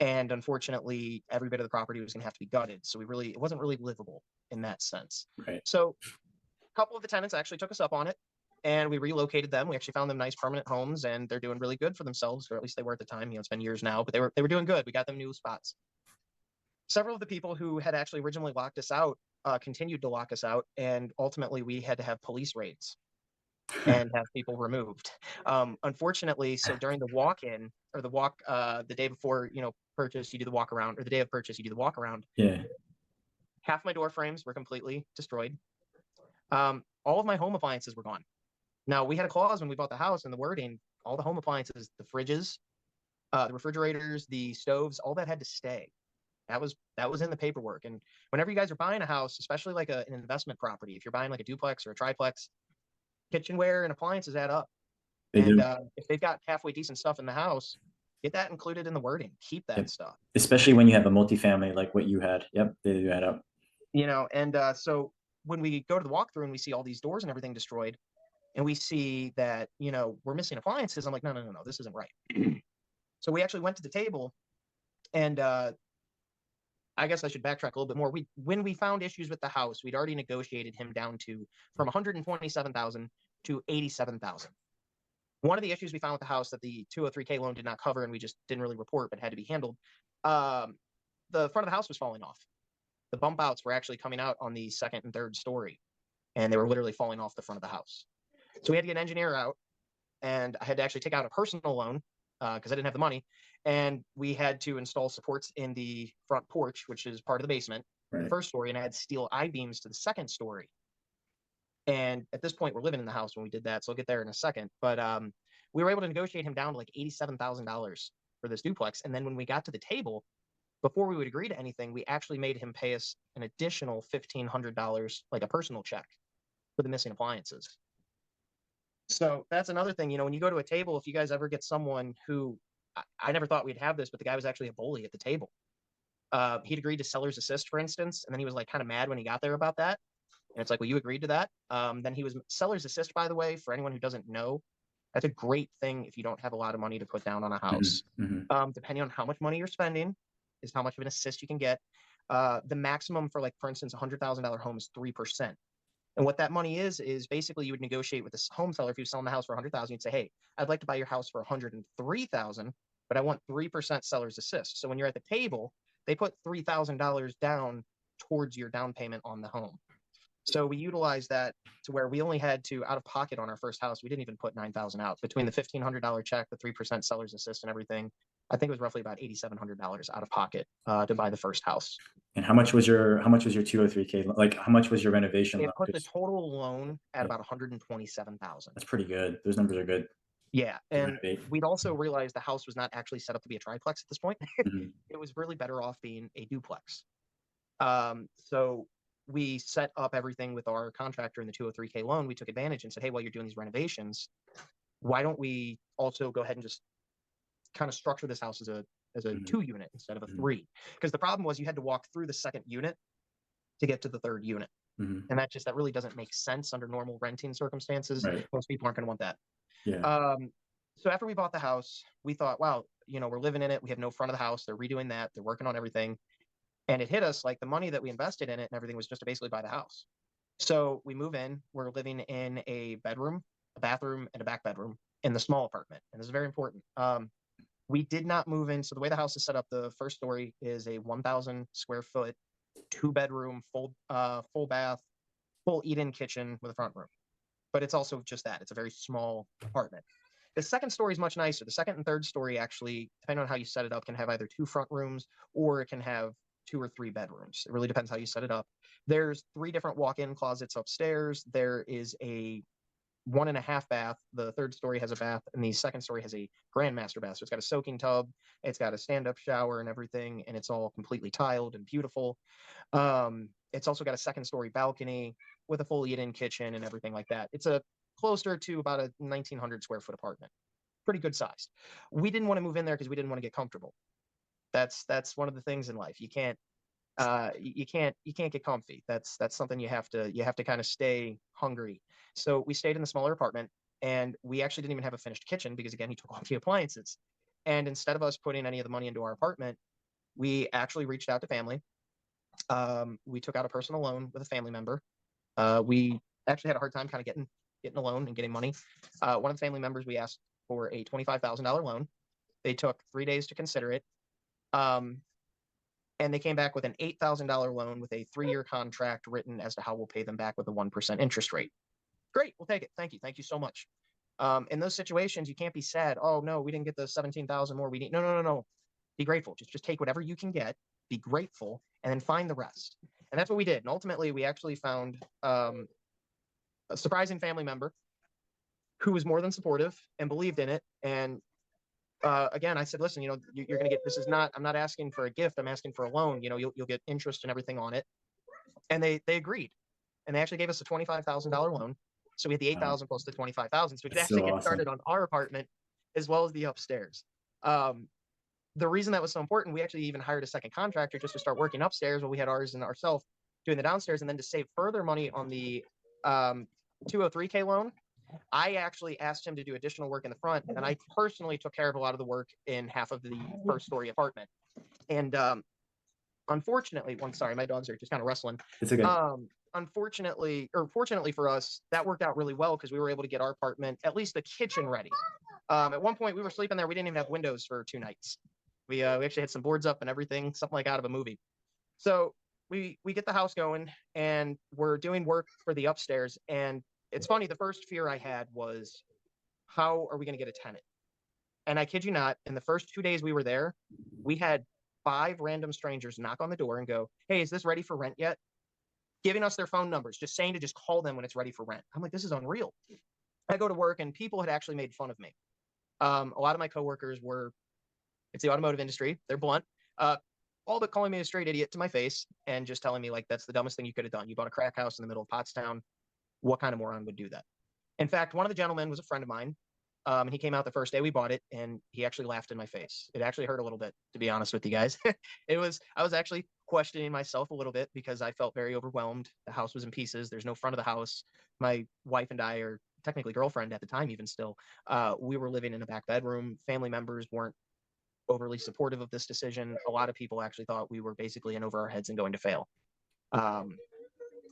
And unfortunately, every bit of the property was going to have to be gutted. So it wasn't really livable in that sense.
Right.
So a couple of the tenants actually took us up on it, and we relocated them. We actually found them nice permanent homes, and they're doing really good for themselves, or at least they were at the time. It's been years now, but they were doing good. We got them new spots. Several of the people who had actually originally locked us out continued to lock us out, and ultimately we had to have police raids and have people removed. Unfortunately, so during the walk-in or the day before, purchase, you do the walk around, or the day of purchase, you do the walk around.
Yeah.
Half my door frames were completely destroyed. All of my home appliances were gone. Now, we had a clause when we bought the house in the wording, all the home appliances, the fridges, the refrigerators, the stoves, all that had to stay. That was in the paperwork. And whenever you guys are buying a house, especially like an investment property, if you're buying like a duplex or a triplex, kitchenware and appliances add up. And if they've got halfway decent stuff in the house, get that included in the wording. Keep that stuff.
Especially when you have a multifamily like what you had. Yep, they do add up.
And so when we go to the walkthrough and we see all these doors and everything destroyed, and we see that, we're missing appliances, I'm like, no, this isn't right. So we actually went to the table, and I guess I should backtrack a little bit more. When we found issues with the house, we'd already negotiated him down from 127,000 to 87,000. One of the issues we found with the house that the 203K loan did not cover, and we just didn't really report, but had to be handled. The front of the house was falling off. The bump outs were actually coming out on the second and third story, and they were literally falling off the front of the house. So we had to get an engineer out, and I had to actually take out a personal loan because I didn't have the money. And we had to install supports in the front porch, which is part of the basement,
right,
the first story, and I had steel I-beams to the second story. And at this point, we're living in the house when we did that, so I'll get there in a second. But we were able to negotiate him down to like $87,000 for this duplex. And then when we got to the table, before we would agree to anything, we actually made him pay us an additional $1,500, like a personal check, for the missing appliances. So that's another thing, when you go to a table, if you guys ever get someone who, I never thought we'd have this, but the guy was actually a bully at the table. He'd agreed to seller's assist, for instance, and then he was like kind of mad when he got there about that. And it's like, well, you agreed to that. Then he was seller's assist, by the way, for anyone who doesn't know, that's a great thing if you don't have a lot of money to put down on a house. Depending on how much money you're spending is how much of an assist you can get. The maximum for, like, for instance, $100,000 home is 3%. And what that money is basically you would negotiate with this home seller. If you're selling the house for $100,000, you'd say, hey, I'd like to buy your house for $103,000, but I want 3% seller's assist. So when you're at the table, they put $3,000 down towards your down payment on the home. So we utilized that to where we only had to, out of pocket on our first house, we didn't even put $9,000 out. Between the $1,500 check, the 3% seller's assist, and everything, I think it was roughly about $8,700 out of pocket to buy the first house.
And how much was your 203K? Like, how much was your renovation?
It put the total loan at about $127,000.
That's pretty good. Those numbers are good.
Yeah, and we'd also realized the house was not actually set up to be a triplex at this point. It was really better off being a duplex. So we set up everything with our contractor in the 203K loan. We took advantage and said, hey, while you're doing these renovations, why don't we also go ahead and just kind of structure this house as a 2-unit instead of a 3? Because the problem was you had to walk through the second unit to get to the third unit. And that really doesn't make sense under normal renting circumstances.
Right.
Most people aren't going to want that.
Yeah.
So after we bought the house, we thought, wow, we're living in it. We have no front of the house. They're redoing that. They're working on everything. And it hit us like the money that we invested in it and everything was just to basically buy the house. So we move in, we're living in a bedroom, a bathroom, and a back bedroom in the small apartment. And this is very important. We did not move in. So the way the house is set up, the first story is a 1,000 square foot, 2 bedroom, full bath, full eat-in kitchen with a front room. But it's also just that. It's a very small apartment. The second story is much nicer. The second and third story actually, depending on how you set it up, can have either 2 front rooms or it can have 2 or 3 bedrooms. It really depends how you set it up. There's 3 different walk-in closets upstairs. There is a 1.5 bath. The third story has a bath, and the second story has a grand master bath. So it's got a soaking tub, it's got a stand-up shower and everything, and it's all completely tiled and beautiful. It's also got a second-story balcony with a full eat-in kitchen and everything like that. It's a closer to about a 1,900 square foot apartment, pretty good sized. We didn't want to move in there because we didn't want to get comfortable. That's one of the things in life. You can't get comfy. That's something you have to kind of stay hungry. So we stayed in the smaller apartment, and we actually didn't even have a finished kitchen because again he took all the appliances. And instead of us putting any of the money into our apartment, we actually reached out to family. We took out a personal loan with a family member. We actually had a hard time kind of getting a loan and getting money. One of the family members, we asked for a $25,000 loan. They took 3 days to consider it. And they came back with an $8,000 loan with a 3-year contract written as to how we'll pay them back with a 1% interest rate. Great, we'll take it. Thank you. Thank you so much. In those situations, you can't be sad. Oh no, we didn't get the 17,000 more. We need no, no, no, no. Be grateful. Just take whatever you can get. Be grateful, and then find the rest. And that's what we did. And ultimately, we actually found a surprising family member who was more than supportive and believed in it. And again, I said, listen, you're going to get, this is not, I'm not asking for a gift. I'm asking for a loan. You'll get interest and everything on it. And they agreed. And they actually gave us a $25,000 loan. So we had the 8,000 plus the 25,000. So we could
That's
actually
so
get
awesome.
started on our apartment as well as the upstairs. The reason that was so important, we actually even hired a second contractor just to start working upstairs while we had ours and ourselves doing the downstairs. And then to save further money on the 203K loan, I actually asked him to do additional work in the front, and I personally took care of a lot of the work in half of the first story apartment. And unfortunately, sorry, my dogs are just kind of rustling.
It's okay.
Unfortunately, or fortunately for us, that worked out really well because we were able to get our apartment, at least the kitchen, ready. At one point, we were sleeping there. We didn't even have windows for 2 nights. We actually had some boards up and everything, something like out of a movie. So we get the house going, and we're doing work for the upstairs. And it's funny, the first fear I had was, how are we going to get a tenant? And I kid you not, in the first 2 days we were there, we had 5 random strangers knock on the door and go, hey, is this ready for rent yet? Giving us their phone numbers, just saying to just call them when it's ready for rent. I'm like, this is unreal. I go to work, and people had actually made fun of me. A lot of my coworkers it's the automotive industry. They're blunt. All but calling me a straight idiot to my face and just telling me, like, that's the dumbest thing you could have done. You bought a crack house in the middle of Pottstown. What kind of moron would do that? In fact, one of the gentlemen was a friend of mine. And he came out the first day we bought it, and he actually laughed in my face. It actually hurt a little bit, to be honest with you guys. I was actually questioning myself a little bit because I felt very overwhelmed. The house was in pieces. There's no front of the house. My wife and I, are technically girlfriend at the time, even still, we were living in a back bedroom. Family members weren't overly supportive of this decision. A lot of people actually thought we were basically in over our heads and going to fail.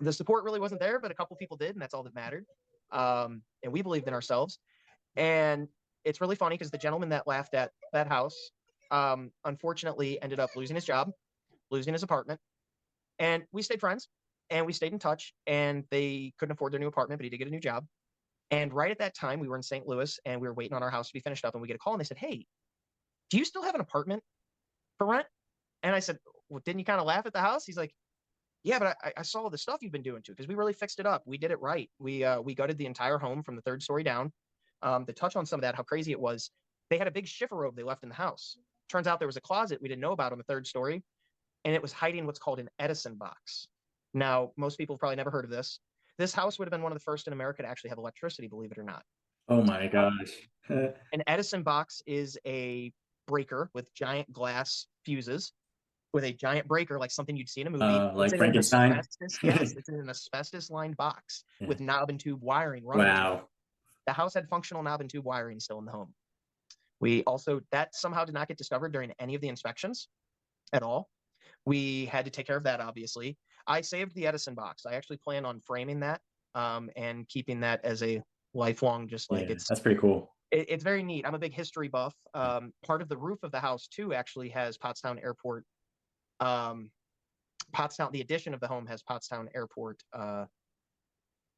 The support really wasn't there, but a couple people did, and that's all that mattered. And we believed in ourselves. And it's really funny because the gentleman that laughed at that house, unfortunately ended up losing his job, losing his apartment. And we stayed friends, and we stayed in touch, and they couldn't afford their new apartment, but he did get a new job. And right at that time, we were in St. Louis, and we were waiting on our house to be finished up, and we get a call, and they said, hey, do you still have an apartment for rent? And I said, well, didn't you kind of laugh at the house? He's like, yeah, but I saw all the stuff you've been doing too, because we really fixed it up. We did it right. We gutted the entire home from the third story down. To touch on some of that, how crazy it was, they had a big shiffer robe they left in the house. Turns out there was a closet we didn't know about on the third story, and it was hiding what's called an Edison box. Now, most people have probably never heard of this. This house would have been one of the first in America to actually have electricity, believe it or not.
Oh my gosh.
An Edison box is a breaker with giant glass fuses, with a giant breaker like something you'd see in a movie.
Like
It's
Frankenstein?
Yes, it's in an asbestos-lined box
Yeah.
with knob and tube wiring running.
Wow.
The house had functional knob and tube wiring still in the home. That somehow did not get discovered during any of the inspections at all. We had to take care of that, obviously. I saved the Edison box. I actually plan on framing that and keeping that as a lifelong, just like
Yeah, that's pretty cool.
it's very neat. I'm a big history buff. Part of the roof of the house too actually has Pottstown Airport. Pottstown, the addition of the home has Pottstown Airport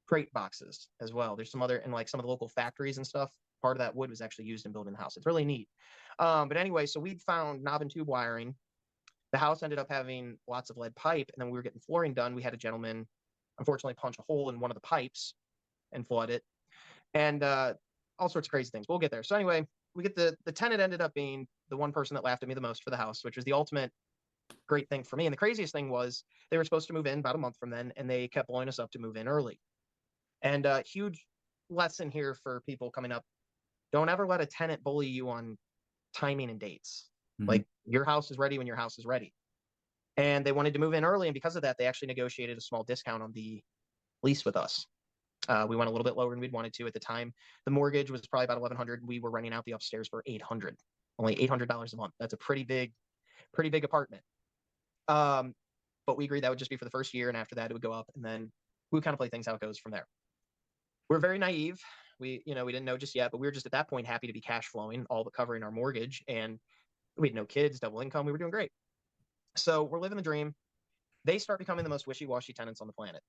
crate boxes as well. There's some other, and like some of the local factories and stuff. Part of that wood was actually used in building the house. It's really neat. But anyway, so we found knob and tube wiring. The house ended up having lots of lead pipe, and then we were getting flooring done. We had a gentleman, unfortunately, punch a hole in one of the pipes and flood it, and all sorts of crazy things. We'll get there. So anyway, we get the tenant ended up being the one person that laughed at me the most for the house, which was the ultimate great thing for me. And the craziest thing was they were supposed to move in about a month from then, and they kept blowing us up to move in early. And huge lesson here for people coming up: don't ever let a tenant bully you on timing and dates.
Mhm.
Like, your house is ready when your house is ready. And they wanted to move in early, and because of that, they actually negotiated a small discount on the lease with us. We went a little bit lower than we'd wanted to at the time. The mortgage was probably about $1,100. We were renting out the upstairs for $800, only $800 a month. That's a pretty big apartment. But we agreed that would just be for the first year, and after that, it would go up, and then we would kind of play things how it goes from there. We're very naive. We didn't know just yet, but we were just at that point happy to be cash flowing, all but covering our mortgage, and we had no kids, double income. We were doing great. So we're living the dream. They start becoming the most wishy-washy tenants on the planet.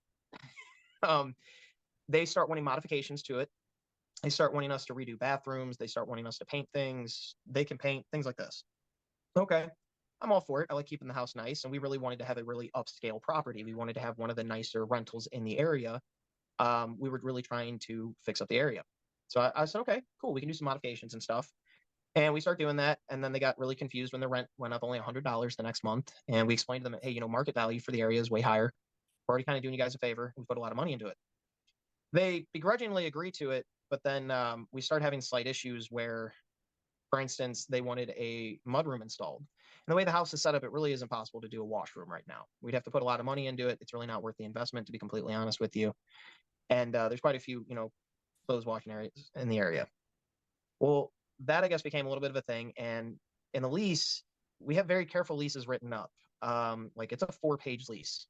They start wanting modifications to it. They start wanting us to redo bathrooms. They start wanting us to paint things. They can paint things like this. Okay, I'm all for it. I like keeping the house nice, and we really wanted to have a really upscale property. We wanted to have one of the nicer rentals in the area. We were really trying to fix up the area. So I said, okay, cool. We can do some modifications and stuff. And we start doing that. And then they got really confused when the rent went up only $100 the next month. And we explained to them, hey, market value for the area is way higher. We're already kind of doing you guys a favor. We put a lot of money into it. They begrudgingly agreed to it. But then we started having slight issues where, for instance, they wanted a mudroom installed. And the way the house is set up, it really isn't possible to do a washroom right now. We'd have to put a lot of money into it. It's really not worth the investment, to be completely honest with you. And there's quite a few, clothes washing areas in the area. Well, that I guess became a little bit of a thing. And in the lease, we have very careful leases written up. Like, it's a 4-page lease.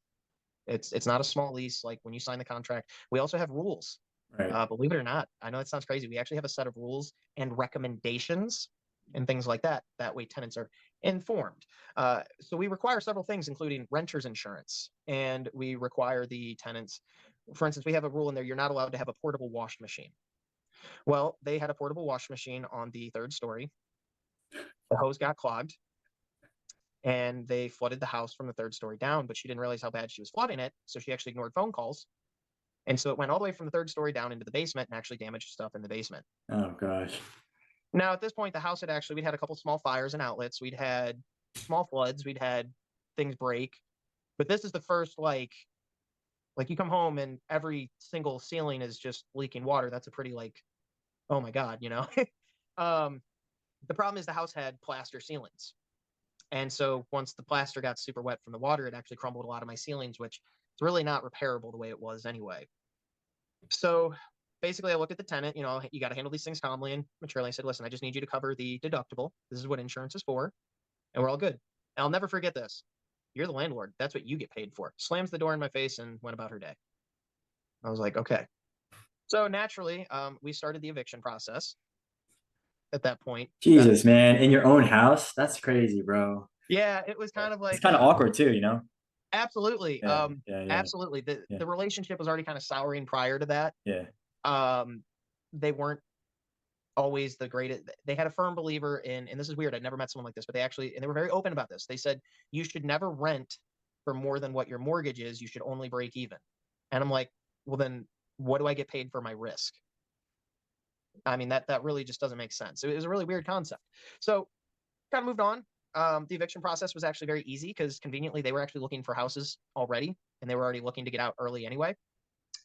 It's not a small lease. Like, when you sign the contract, we also have rules.
Right.
Believe it or not, I know it sounds crazy. We actually have a set of rules and recommendations and things like that. That way tenants are informed. So we require several things, including renter's insurance. And we require the tenants, for instance, we have a rule in there: you're not allowed to have a portable wash machine. Well, they had a portable wash machine on the 3rd story. The hose got clogged, and they flooded the house from the 3rd story down, but she didn't realize how bad she was flooding it, so she actually ignored phone calls. And so it went all the way from the 3rd story down into the basement and actually damaged stuff in the basement.
Oh gosh.
Now, at this point, the house we'd had a couple small fires and outlets. We'd had small floods. We'd had things break. But this is the first, like you come home and every single ceiling is just leaking water. That's a pretty, oh my God, The problem is the house had plaster ceilings. And so once the plaster got super wet from the water, it actually crumbled a lot of my ceilings, which is really not repairable the way it was anyway. So basically, I looked at the tenant, you got to handle these things calmly and maturely. I said, listen, I just need you to cover the deductible. This is what insurance is for, and we're all good. And I'll never forget this. You're the landlord. That's what you get paid for. Slams the door in my face and went about her day. I was like, okay. So naturally, we started the eviction process at that point.
Jesus, man, in your own house? That's crazy, bro.
Yeah, it was kind of like,
it's kind of awkward too,
absolutely.
Yeah,
Absolutely. The relationship was already kind of souring prior to that.
Yeah.
They weren't always the greatest. They had a firm believer in, and this is weird, I'd never met someone like this, but they were very open about this. They said, you should never rent for more than what your mortgage is. You should only break even. And I'm like, well, then what do I get paid for my risk? I mean, that really just doesn't make sense. It was a really weird concept. So kind of moved on. The eviction process was actually very easy because conveniently they were actually looking for houses already, and they were already looking to get out early anyway.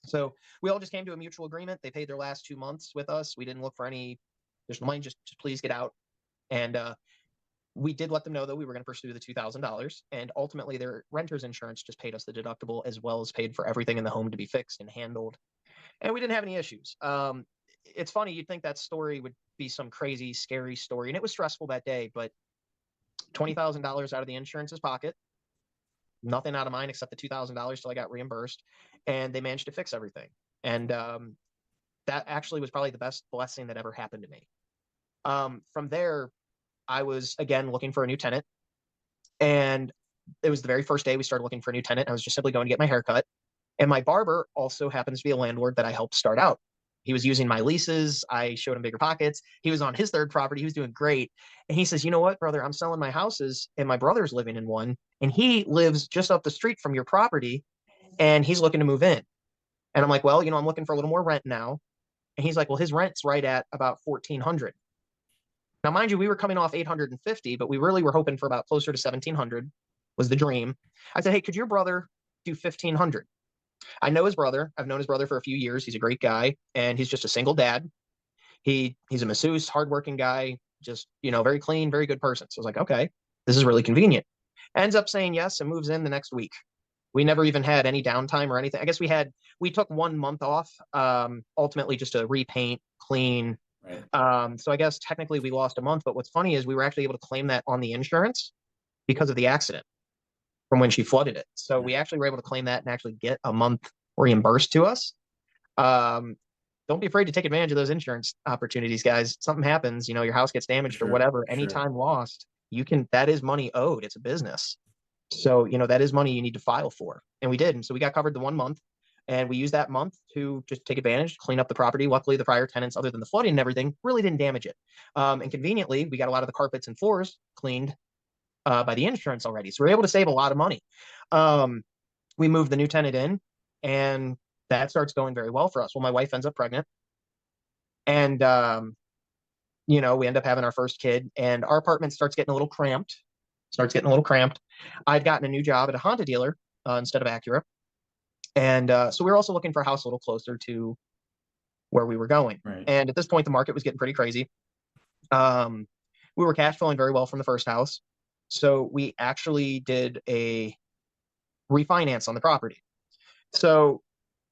So we all just came to a mutual agreement. They paid their last 2 months with us. We didn't look for any additional money, just please get out. And we did let them know that we were going to pursue the $2,000. And ultimately, their renter's insurance just paid us the deductible, as well as paid for everything in the home to be fixed and handled. And we didn't have any issues. It's funny, you'd think that story would be some crazy, scary story. And it was stressful that day, but $20,000 out of the insurance's pocket. nothing out of mine except the $2,000 till I got reimbursed, and they managed to fix everything. And that actually was probably the best blessing that ever happened to me. From there, I was again looking for a new tenant, and it was the very first day we started looking for a new tenant. I was just simply going to get my hair cut, and my barber also happens to be a landlord that I helped start out. He was using my leases. I showed him bigger pockets. He was on his third property. He was doing great. And he says, you know what, brother, I'm selling my houses and my brother's living in one. And he lives just up the street from your property and he's looking to move in. And I'm like, well, I'm looking for a little more rent now. And he's like, well, his rent's right at about 1,400. Now, mind you, we were coming off 850, but we really were hoping for about closer to 1,700 was the dream. I said, hey, could your brother do 1,500? I know his brother. I've known his brother for a few years. He's a great guy, and he's just a single dad. He's a masseuse, hardworking guy, just, very clean, very good person. So I was like, okay, this is really convenient. Ends up saying yes and moves in the next week. We never even had any downtime or anything. I guess we took 1 month off, ultimately just to repaint, clean.
Right.
So I guess technically we lost a month, but what's funny is we were actually able to claim that on the insurance because of the accident from when she flooded it. So we actually were able to claim that and actually get a month reimbursed to us. Don't be afraid to take advantage of those insurance opportunities, guys. Something happens, your house gets damaged or whatever, any time lost, that is money owed. It's a business. So, that is money you need to file for. And we did. And so we got covered the 1 month and we used that month to just take advantage, clean up the property. Luckily, the prior tenants, other than the flooding and everything, really didn't damage it. And conveniently, we got a lot of the carpets and floors cleaned by the insurance already. So we're able to save a lot of money. We moved the new tenant in and that starts going very well for us. Well, my wife ends up pregnant and, we end up having our first kid and our apartment starts getting a little cramped. I'd gotten a new job at a Honda dealer instead of Acura. And so we were also looking for a house a little closer to where we were going.
Right.
And at this point, the market was getting pretty crazy. We were cash flowing very well from the first house. So we actually did a refinance on the property. So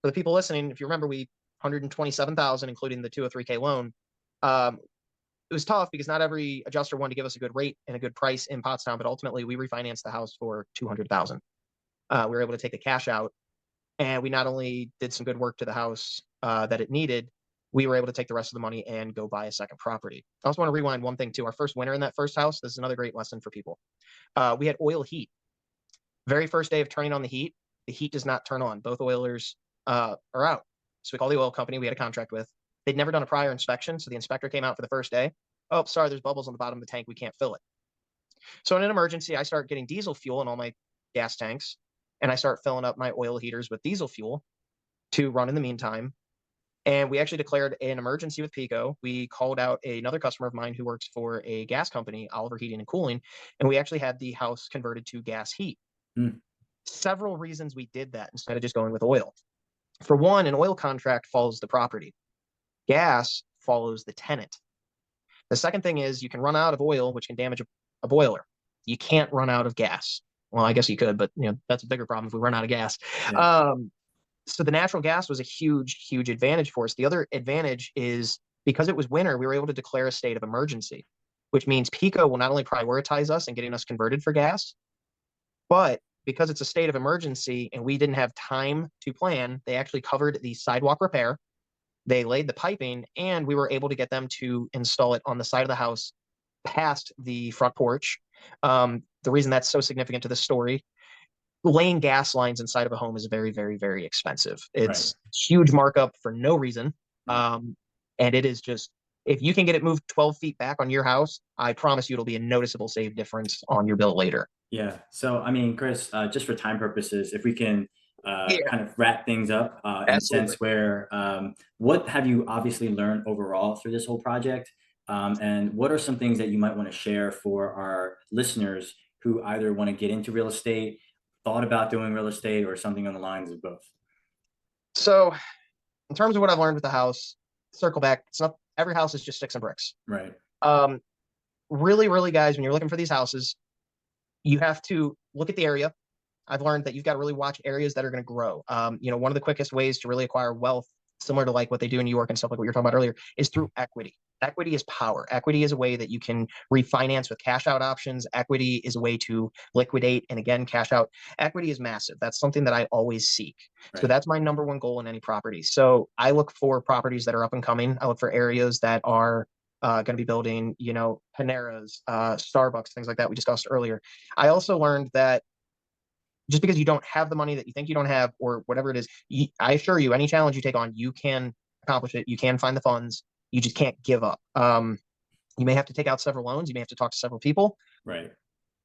for the people listening, if you remember, we 127,000, including the 203K loan. It was tough because not every adjuster wanted to give us a good rate and a good price in Pottstown, but ultimately we refinanced the house for 200,000. We were able to take the cash out, and we not only did some good work to the house that it needed, we were able to take the rest of the money and go buy a second property. I also want to rewind one thing too. Our first winter in that first house, this is another great lesson for people. We had oil heat. Very first day of turning on the heat does not turn on. Both oilers are out. So we called the oil company we had a contract with. They'd never done a prior inspection, so the inspector came out for the first day. Oh, sorry, there's bubbles on the bottom of the tank. We can't fill it. So in an emergency, I start getting diesel fuel in all my gas tanks, and I start filling up my oil heaters with diesel fuel to run in the meantime. And we actually declared an emergency with Pico. We called out another customer of mine who works for a gas company, Oliver Heating and Cooling, and we actually had the house converted to gas heat. Several reasons we did that instead of just going with oil. For one, an oil contract follows the property. Gas follows the tenant. The second thing is you can run out of oil, which can damage a boiler. You can't run out of gas. Well, I guess you could, but that's a bigger problem if we run out of gas. Yeah. So the natural gas was a huge, huge advantage for us. The other advantage is because it was winter, we were able to declare a state of emergency, which means Pico will not only prioritize us in getting us converted for gas, but because it's a state of emergency and we didn't have time to plan, they actually covered the sidewalk repair. They laid the piping and we were able to get them to install it on the side of the house past the front porch. The reason that's so significant to this story, laying gas lines inside of a home is very, very, very expensive. It's huge markup for no reason. And it is just, if you can get it moved 12 feet back on your house, I promise you it'll be a noticeable save difference on your bill later.
Yeah. So, I mean, Chris, just for time purposes, if we can kind of wrap things up in a sense where what have you obviously learned overall through this whole project? And what are some things that you might want to share for our listeners who either want to get into real estate, thought about doing real estate, or something on the lines of both?
So in terms of what I've learned with the house, circle back, it's not every house is just sticks and bricks.
Right.
Really, really, guys, when you're looking for these houses, you have to look at the area. I've learned that you've got to really watch areas that are going to grow. One of the quickest ways to really acquire wealth, similar to like what they do in New York and stuff like what you're talking about earlier, is through equity. Equity is power. Equity is a way that you can refinance with cash out options. Equity is a way to liquidate and again, cash out. Equity is massive. That's something that I always seek. So
Right.
that's my number one goal in any property. So I look for properties that are up and coming. I look for areas that are going to be building, Paneras, Starbucks, things like that we discussed earlier. I also learned that just because you don't have the money that you think you don't have or whatever it is, I assure you, any challenge you take on, you can accomplish it. You can find the funds. You just can't give up. You may have to take out several loans. You may have to talk to several people.
Right.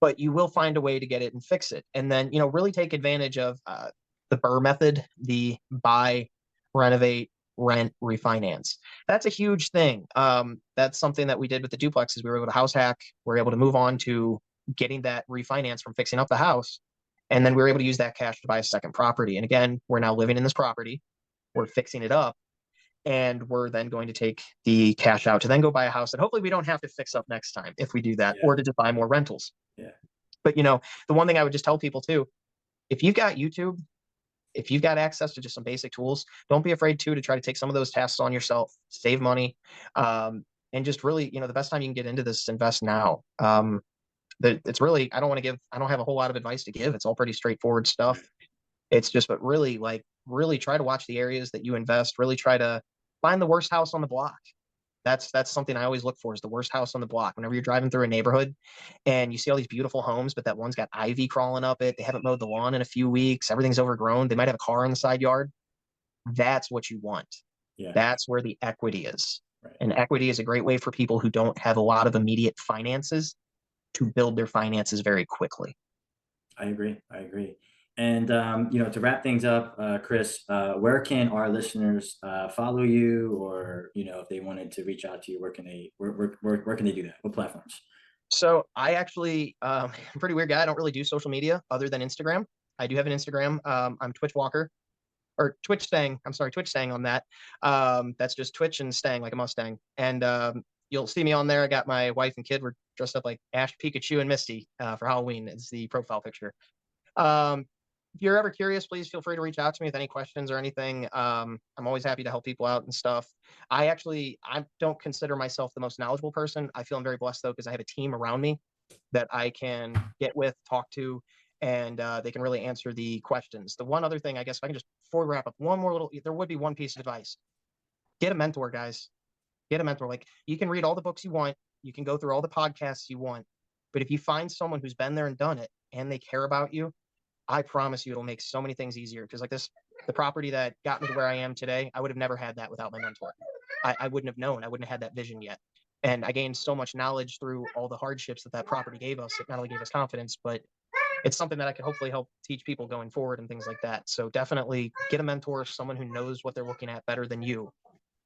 But you will find a way to get it and fix it. And then, really take advantage of the BRRRR method, the buy, renovate, rent, refinance. That's a huge thing. That's something that we did with the duplexes. We were able to house hack. We were able to move on to getting that refinance from fixing up the house. And then we were able to use that cash to buy a second property. And again, we're now living in this property. We're fixing it up. And we're then going to take the cash out to then go buy a house that hopefully we don't have to fix up next time if we do that, or to just buy more rentals.
Yeah.
But the one thing I would just tell people too, if you've got YouTube, if you've got access to just some basic tools, don't be afraid to try to take some of those tasks on yourself, save money, and just really, the best time you can get into this is invest now. It's really, I don't have a whole lot of advice to give. It's all pretty straightforward stuff. It's just, but really try to watch the areas that you invest, really try to find the worst house on the block. That's something I always look for, is the worst house on the block. Whenever you're driving through a neighborhood and you see all these beautiful homes, but that one's got ivy crawling up it, they haven't mowed the lawn in a few weeks, everything's overgrown, they might have a car in the side yard. That's what you want.
Yeah.
That's where the equity is.
Right.
And equity is a great way for people who don't have a lot of immediate finances to build their finances very quickly.
I agree. And, to wrap things up, Chris, where can our listeners follow you, or, if they wanted to reach out to you, where can they do that? What platforms?
So I actually, I'm a pretty weird guy. I don't really do social media other than Instagram. I do have an Instagram. I'm Twitch Walker, or Twitch Stang. I'm sorry, Twitch Stang on that. That's just Twitch and Stang, like a Mustang. And you'll see me on there. I got my wife and kid. We're dressed up like Ash, Pikachu, and Misty for Halloween. It's the profile picture. If you're ever curious, please feel free to reach out to me with any questions or anything. I'm always happy to help people out and stuff. I don't consider myself the most knowledgeable person. I feel I'm very blessed though, because I have a team around me that I can get with, talk to, and they can really answer the questions. The one other thing, I guess, if I can just, before we wrap up, there would be one piece of advice. Get a mentor, guys. Get a mentor. Like, you can read all the books you want. You can go through all the podcasts you want. But if you find someone who's been there and done it and they care about you, I promise you it'll make so many things easier. Because like the property that got me to where I am today, I would have never had that without my mentor. I wouldn't have known. I wouldn't have had that vision yet. And I gained so much knowledge through all the hardships that property gave us. It not only gave us confidence, but it's something that I could hopefully help teach people going forward and things like that. So definitely get a mentor, someone who knows what they're looking at better than you.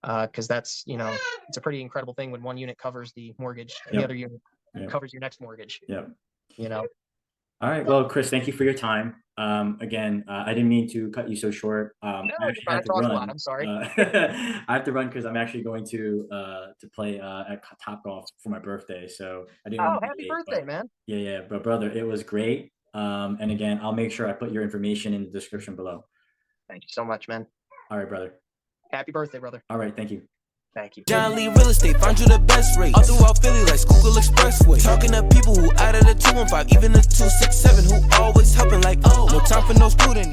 Because that's, it's a pretty incredible thing when one unit covers the mortgage and the other unit covers your next mortgage.
Yeah.
All
right. Well, Chris, thank you for your time. Again, I didn't mean to cut you so short. I actually had to run.
I'm sorry.
I have to run because I'm actually going to play at Topgolf for my birthday. So I didn't.
Oh, happy birthday, man!
Yeah. But brother, it was great. And again, I'll make sure I put your information in the description below.
Thank you so much, man.
All right, brother.
Happy birthday, brother.
All right. Thank you.
Thank you.
John Lee Real Estate, find you the best rate. All throughout Philly like Schuylkill Expressway. Talking to people who out of the 215, even the 267, who always helping like, oh, no time for no student.